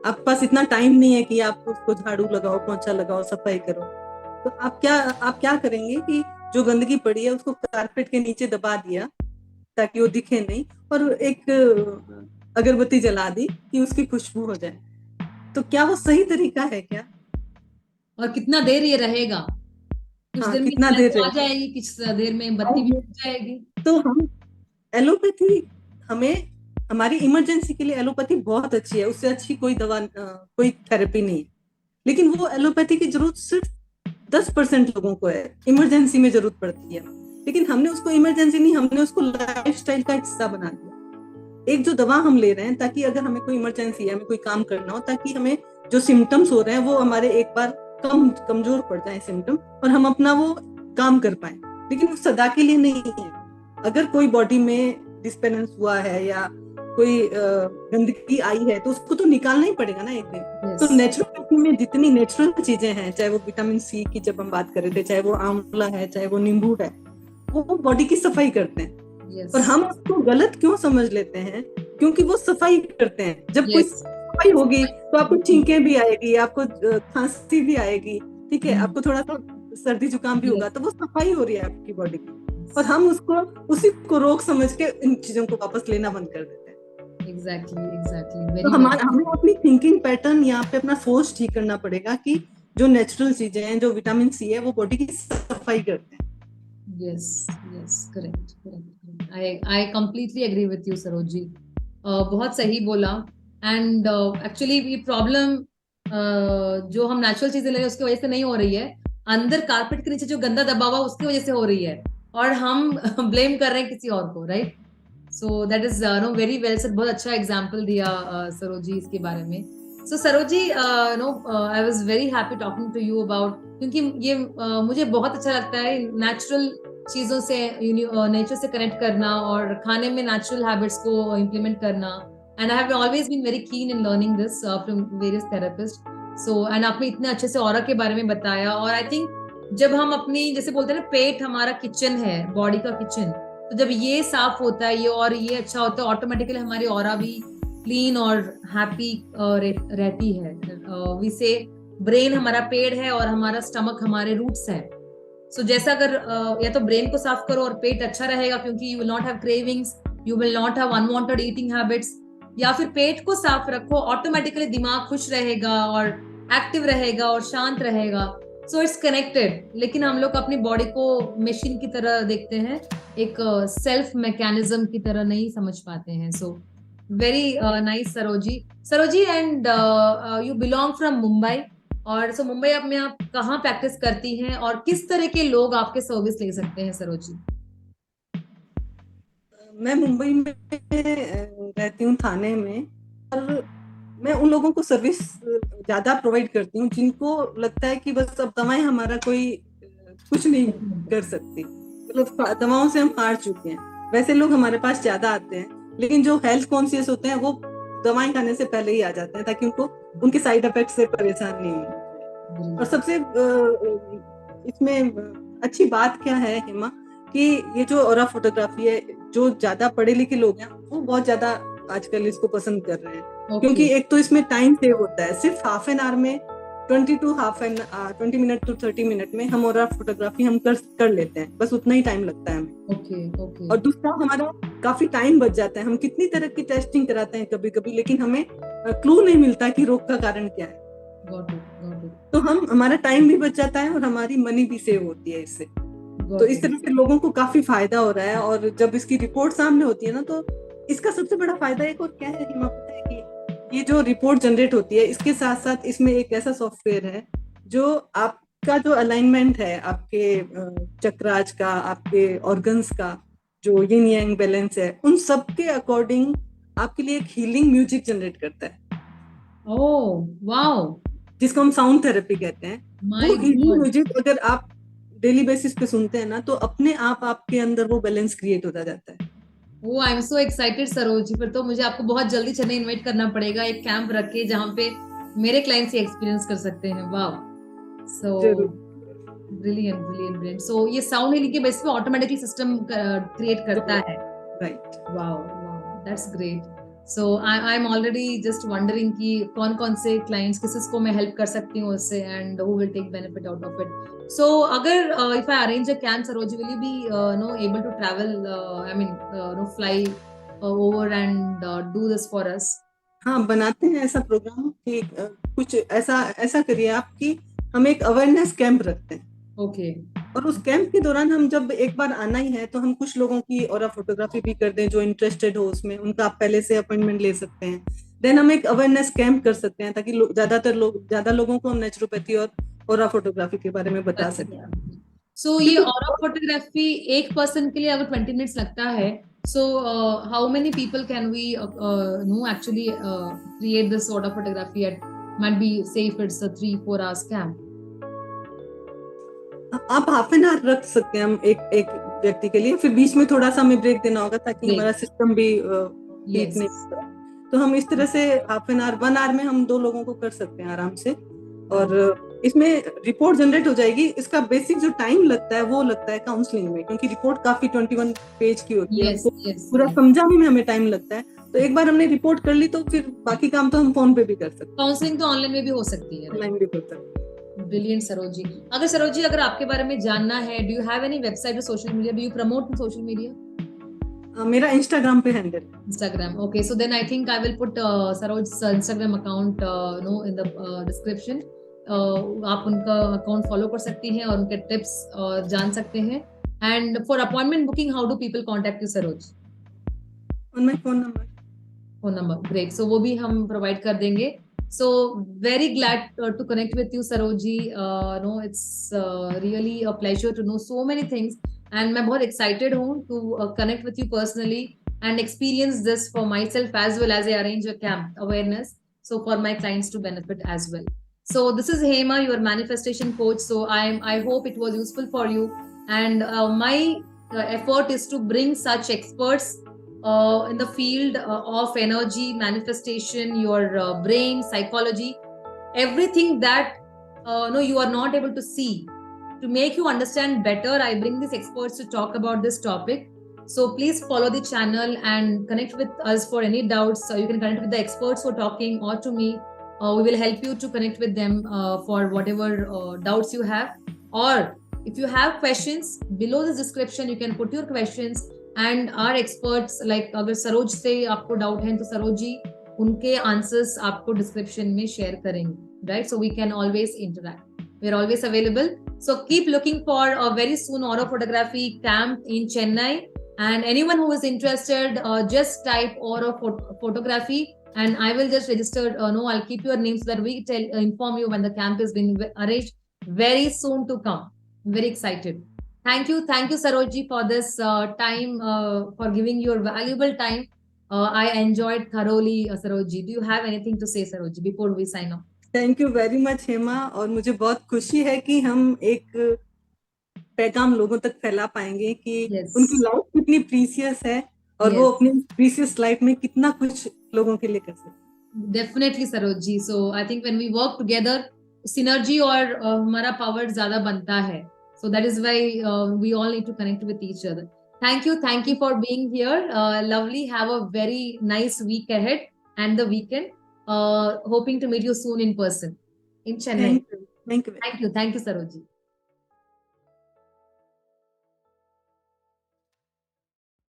आपके पास इतना टाइम नहीं है कि आप उसको झाड़ू लगाओ, पोंछा लगाओ, सफाई करो। तो आप क्या करेंगे कि जो गंदगी पड़ी है उसको कारपेट के नीचे दबा दिया ताकि वो दिखे नहीं, और एक अगरबत्ती जला दी कि उसकी खुशबू हो जाए। तो क्या वो सही तरीका है क्या? और कितना देर ये रहेगा? कुछ हाँ, देर में कितना देर स्मेल आ रहेगा? जाएगी, कुछ देर में बत्ती भी बुझ जाएगी। तो हम एलोपैथी, हमें हमारी इमरजेंसी के लिए एलोपैथी बहुत अच्छी है, उससे अच्छी कोई दवा कोई थेरेपी नहीं है। लेकिन वो एलोपैथी की जरूरत सिर्फ 10% लोगों को है, इमरजेंसी में जरूरत पड़ती है। लेकिन हमने उसको इमरजेंसी नहीं, हमने उसको लाइफस्टाइल का हिस्सा बना दिया। एक जो दवा हम ले रहे हैं ताकि अगर हमें कोई इमरजेंसी है, हमें कोई काम करना हो, ताकि हमें जो सिम्टम्स हो रहे हैं वो हमारे एक बार कमजोर पड़ जाए सिम्टम, और हम अपना वो काम कर पाए। लेकिन वो सदा के लिए नहीं है। अगर कोई बॉडी में डिस्बैलेंस हुआ है या कोई गंदगी आई है तो उसको तो निकालना ही पड़ेगा ना एक दिन। तो यस नेचुरोपैथी में जितनी नेचुरल चीजें हैं, चाहे वो विटामिन सी की जब हम बात कर रहे थे, चाहे वो आंवला है, चाहे वो नींबू है, वो बॉडी की सफाई करते हैं। और यस हम उसको गलत क्यों समझ लेते हैं? क्योंकि वो सफाई करते हैं। जब कोई यस। सफाई होगी तो आपको छींकें भी आएगी, आपको खांसी भी आएगी, ठीक है, आपको थोड़ा सा सर्दी जुकाम भी होगा, यस तो वो सफाई हो रही है आपकी बॉडी की। और हम उसको उसी को रोक समझ के इन चीजों को वापस लेना बंद कर देते हैं। एग्जैक्टली एग्जैक्टली, तो वेरी हमारा वेल। हमें अपनी थिंकिंग पैटर्न यहाँ पे अपना सोच ठीक करना पड़ेगा कि जो नेचुरल चीजें हैं, जो विटामिन सी है, वो बॉडी की सफाई करते हैं। Yes yes, correct correct. I completely agree with you Saroji. बहुत सही बोला। एंड एक्चुअली ये प्रॉब्लम जो हम नेचुरल चीजें ले रहे हैं उसकी वजह से नहीं हो रही है, अंदर कारपेट के नीचे जो गंदा दबा हुआ उसकी वजह से हो रही है, और हम ब्लेम कर रहे हैं किसी और को, right? So that is no very well said. बहुत अच्छा एग्जाम्पल दिया सरोजी इसके बारे में। So Saroj ji, no I was very happy talking to you about, क्योंकि ये मुझे बहुत अच्छा लगता है नेचुरल चीजों से, नेचर से कनेक्ट करना और खाने में नेचुरल हैबिट्स को इम्प्लीमेंट करना। And I have always been very keen in learning this from various therapist. So and आपने इतने अच्छे से ऑरा के बारे में बताया, और आई थिंक जब हम अपनी, जैसे बोलते हैं ना, पेट हमारा किचन है, बॉडी का किचन, तो जब ये साफ होता है, ये और ये अच्छा होता है, ऑटोमेटिकली हमारी ऑरा भी क्लीन और हैप्पी रहती है। वी से ब्रेन हमारा पेड़ है और हमारा स्टमक हमारे रूट्स है। सो जैसा अगर या तो ब्रेन को साफ करो और पेट अच्छा रहेगा, क्योंकि you will not have cravings, you will not have unwanted eating habits, या फिर पेट को साफ रखो, ऑटोमेटिकली दिमाग खुश रहेगा और एक्टिव रहेगा और शांत रहेगा। So it's connected. लेकिन हम लोग अपनी बॉडी को मशीन की तरह देखते हैं, एक सेल्फ मैकेनिज्म की तरह नहीं समझ पाते हैं। So very nice Sarojini. Sarojini, and you belong from Mumbai, और सो मुंबई आप में आप कहाँ प्रैक्टिस करती हैं, और किस तरह के लोग आपके सर्विस ले सकते हैं सरोजी? मैं मुंबई में रहती हूँ, थाने में। और मैं उन लोगों को सर्विस ज्यादा प्रोवाइड करती हूँ जिनको लगता है कि बस अब दवाएं हमारा कोई कुछ नहीं कर सकती, मतलब दवाओं से हम हार चुके हैं। वैसे लोग हमारे पास ज्यादा आते हैं, लेकिन जो हेल्थ कॉन्शियस होते हैं वो दवाएं खाने से पहले ही आ जाते हैं ताकि उनको उनके साइड इफेक्ट से परेशान नहीं हो। और सबसे इसमें अच्छी बात क्या है हेमा, कि ये जो ऑरा फोटोग्राफी है, जो ज्यादा पढ़े लिखे लोग हैं वो बहुत ज्यादा आजकल इसको पसंद कर रहे हैं। क्योंकि एक तो इसमें टाइम सेव होता है, सिर्फ हाफ एन आवर में 20 मिनट टू 30 मिनट में हम ऑरा फोटोग्राफी हम कर लेते हैं, बस उतना ही टाइम लगता है हमें। और दूसरा, हमारा काफी टाइम बच जाता है। हम कितनी तरह की टेस्टिंग कराते हैं कभी कभी, लेकिन हमें क्लू नहीं मिलता कि रोग का कारण क्या है। Got it, got it, तो हमारा टाइम भी बच जाता है और हमारी मनी भी सेव होती है इससे। तो got इस it. तरह से लोगों को काफी फायदा हो रहा है, और जब इसकी रिपोर्ट सामने होती है ना, तो इसका सबसे बड़ा फायदा एक और क्या है हिमा, पता है कि ये जो रिपोर्ट जनरेट होती है, इसके साथ साथ इसमें एक ऐसा सॉफ्टवेयर है जो आपका जो अलाइनमेंट है, आपके चक्राज का, आपके ऑर्गन्स का जो यिन यांग बैलेंस है, उन सब के अकॉर्डिंग आपके लिए एक हीलिंग म्यूजिक जनरेट करता है, Oh, wow. जिसको हम साउंड थेरेपी कहते हैं। My वो हीलिंग God. म्यूजिक अगर आप डेली बेसिस पे सुनते हैं ना, तो अपने आप आपके अंदर वो बैलेंस क्रिएट होता जाता है। Oh, I'm so excited Saroj ji. फिर तो मुझे आपको बहुत जल्दी चेन्नई इनवाइट करना पड़ेगा, एक कैंप रख के जहाँ पे मेरे क्लाइंट्स ये एक्सपीरियंस कर सकते हैं। वाह, सो जरूर। Brilliant brilliant brilliant. सो ये साउंड हीलिंग के बेस पे ऑटोमेटिकली सिस्टम क्रिएट करता है। Right. Wow wow, that's great. So I am already just wondering कि कौन कौन से क्लाइंट्स किसको मैं हेल्प कर सकती हूँ उससे, and who will take benefit out of it. So अगर if I arrange a camp Saroj, will you be no able to travel, I mean no fly over and do this for us? हाँ, बनाते हैं ऐसा programme कि कुछ ऐसा ऐसा करिए आप कि हम एक अवेयरनेस कैंप रखते हैं। ओके। और उस कैंप के दौरान हम जब एक बार आना ही है, तो हम कुछ लोगों की ऑरा फोटोग्राफी भी कर दें, जो इंटरेस्टेड हो उसमें, उनका आप पहले से अपॉइंटमेंट ले सकते हैं। देन हम एक अवेयरनेस कैंप कर सकते हैं, ताकि ज्यादा लोगों को हम नेचुरोपैथी और ऑरा फोटोग्राफी के बारे में बता सकें। सो ये क्योंकि ऑरा फोटोग्राफी एक पर्सन के लिए अगर 20 मिनट्स लगता है, so how many people can we know actually create this sort of photography at, might be say if it's a 3-4 hours camp? आप हाफ एन आवर रख सकते हैं हम एक एक व्यक्ति के लिए, फिर बीच में थोड़ा सा हमें ब्रेक देना होगा, ताकि Break. हमारा सिस्टम भी हीट Yes. नहीं होगा। तो हम इस तरह से हाफ एन आवर 1 आवर में हम 2 लोगों को कर सकते हैं आराम से। और इसमें रिपोर्ट जनरेट हो जाएगी। इसका बेसिक जो टाइम लगता है वो लगता है काउंसलिंग में, क्योंकि रिपोर्ट काफी 21 पेज की होती है, Yes, उसको yes, पूरा yes. समझाने में हमें टाइम लगता है। तो एक बार हमने रिपोर्ट कर ली, तो फिर बाकी काम तो हम फोन पे भी कर सकते हैं, काउंसलिंग तो ऑनलाइन में भी हो सकती है, ऑनलाइन भी कर सकते हैं। ब्रिलियंट सरोज जी। अगर सरोज जी, अगर आपके बारे में जानना है, do you have any website और social media, do you promote social media? मेरा इंस्टाग्राम पे हैंडल है। Instagram. Okay, so then I think I will put Saroj's Instagram account no in the description. आप उनका अकाउंट फॉलो कर सकती हैं और उनके टिप्स जान सकते हैं। And for appointment booking, how do people contact you Saroj? On my phone number. Phone number, great. So वो भी हम प्रोवाइड कर देंगे। So very glad to connect with you Saroj ji. No it's really a pleasure to know so many things, and मैं बहुत excited हूँ to connect with you personally and experience this for myself as well, as I arrange a camp awareness, so for my clients to benefit as well. So this is Hema, your manifestation coach. So I hope it was useful for you, and my effort is to bring such experts in the field of energy manifestation, your brain psychology, everything that no you are not able to see, to make you understand better. I bring these experts to talk about this topic. So please follow the channel and connect with us for any doubts. So you can connect with the experts who are talking, or to me. We will help you to connect with them for whatever doubts you have. Or if you have questions, below this description you can put your questions, and our experts, like अगर सरोज से आपको doubt है तो सरोज जी उनके answers आपको description में share करेंगे, right? So we can always interact, we are always available. So keep looking for a very soon auto photography camp in Chennai. And anyone who is interested, just type Aura photography, and I will just register. No, I'll keep your name so that we inform you when the camp is being arranged very soon to come. I'm very excited. Thank you, Sarojji, for this time, for giving your valuable time. I enjoyed thoroughly, Sarojji. Do you have anything to say, Sarojji, before we sign off? Thank you very much Hema, और मुझे बहुत खुशी है कि हम एक पैगाम लोगों तक फैला पाएंगे कि उनकी लाइफ कितनी प्रीसियस है, और वो अपनी प्रीसियस लाइफ में कितना कुछ लोगों के लिए कर सकते हैं। Definitely Saroj ji. So I think when we work together, synergy और हमारा पावर ज्यादा बनता है। So that is why we all need to connect with each other. Thank you for being here. Lovely. Have a very nice week ahead and the weekend. Hoping to meet you soon in person in Chennai. Thank you. Thank you, Sarojji.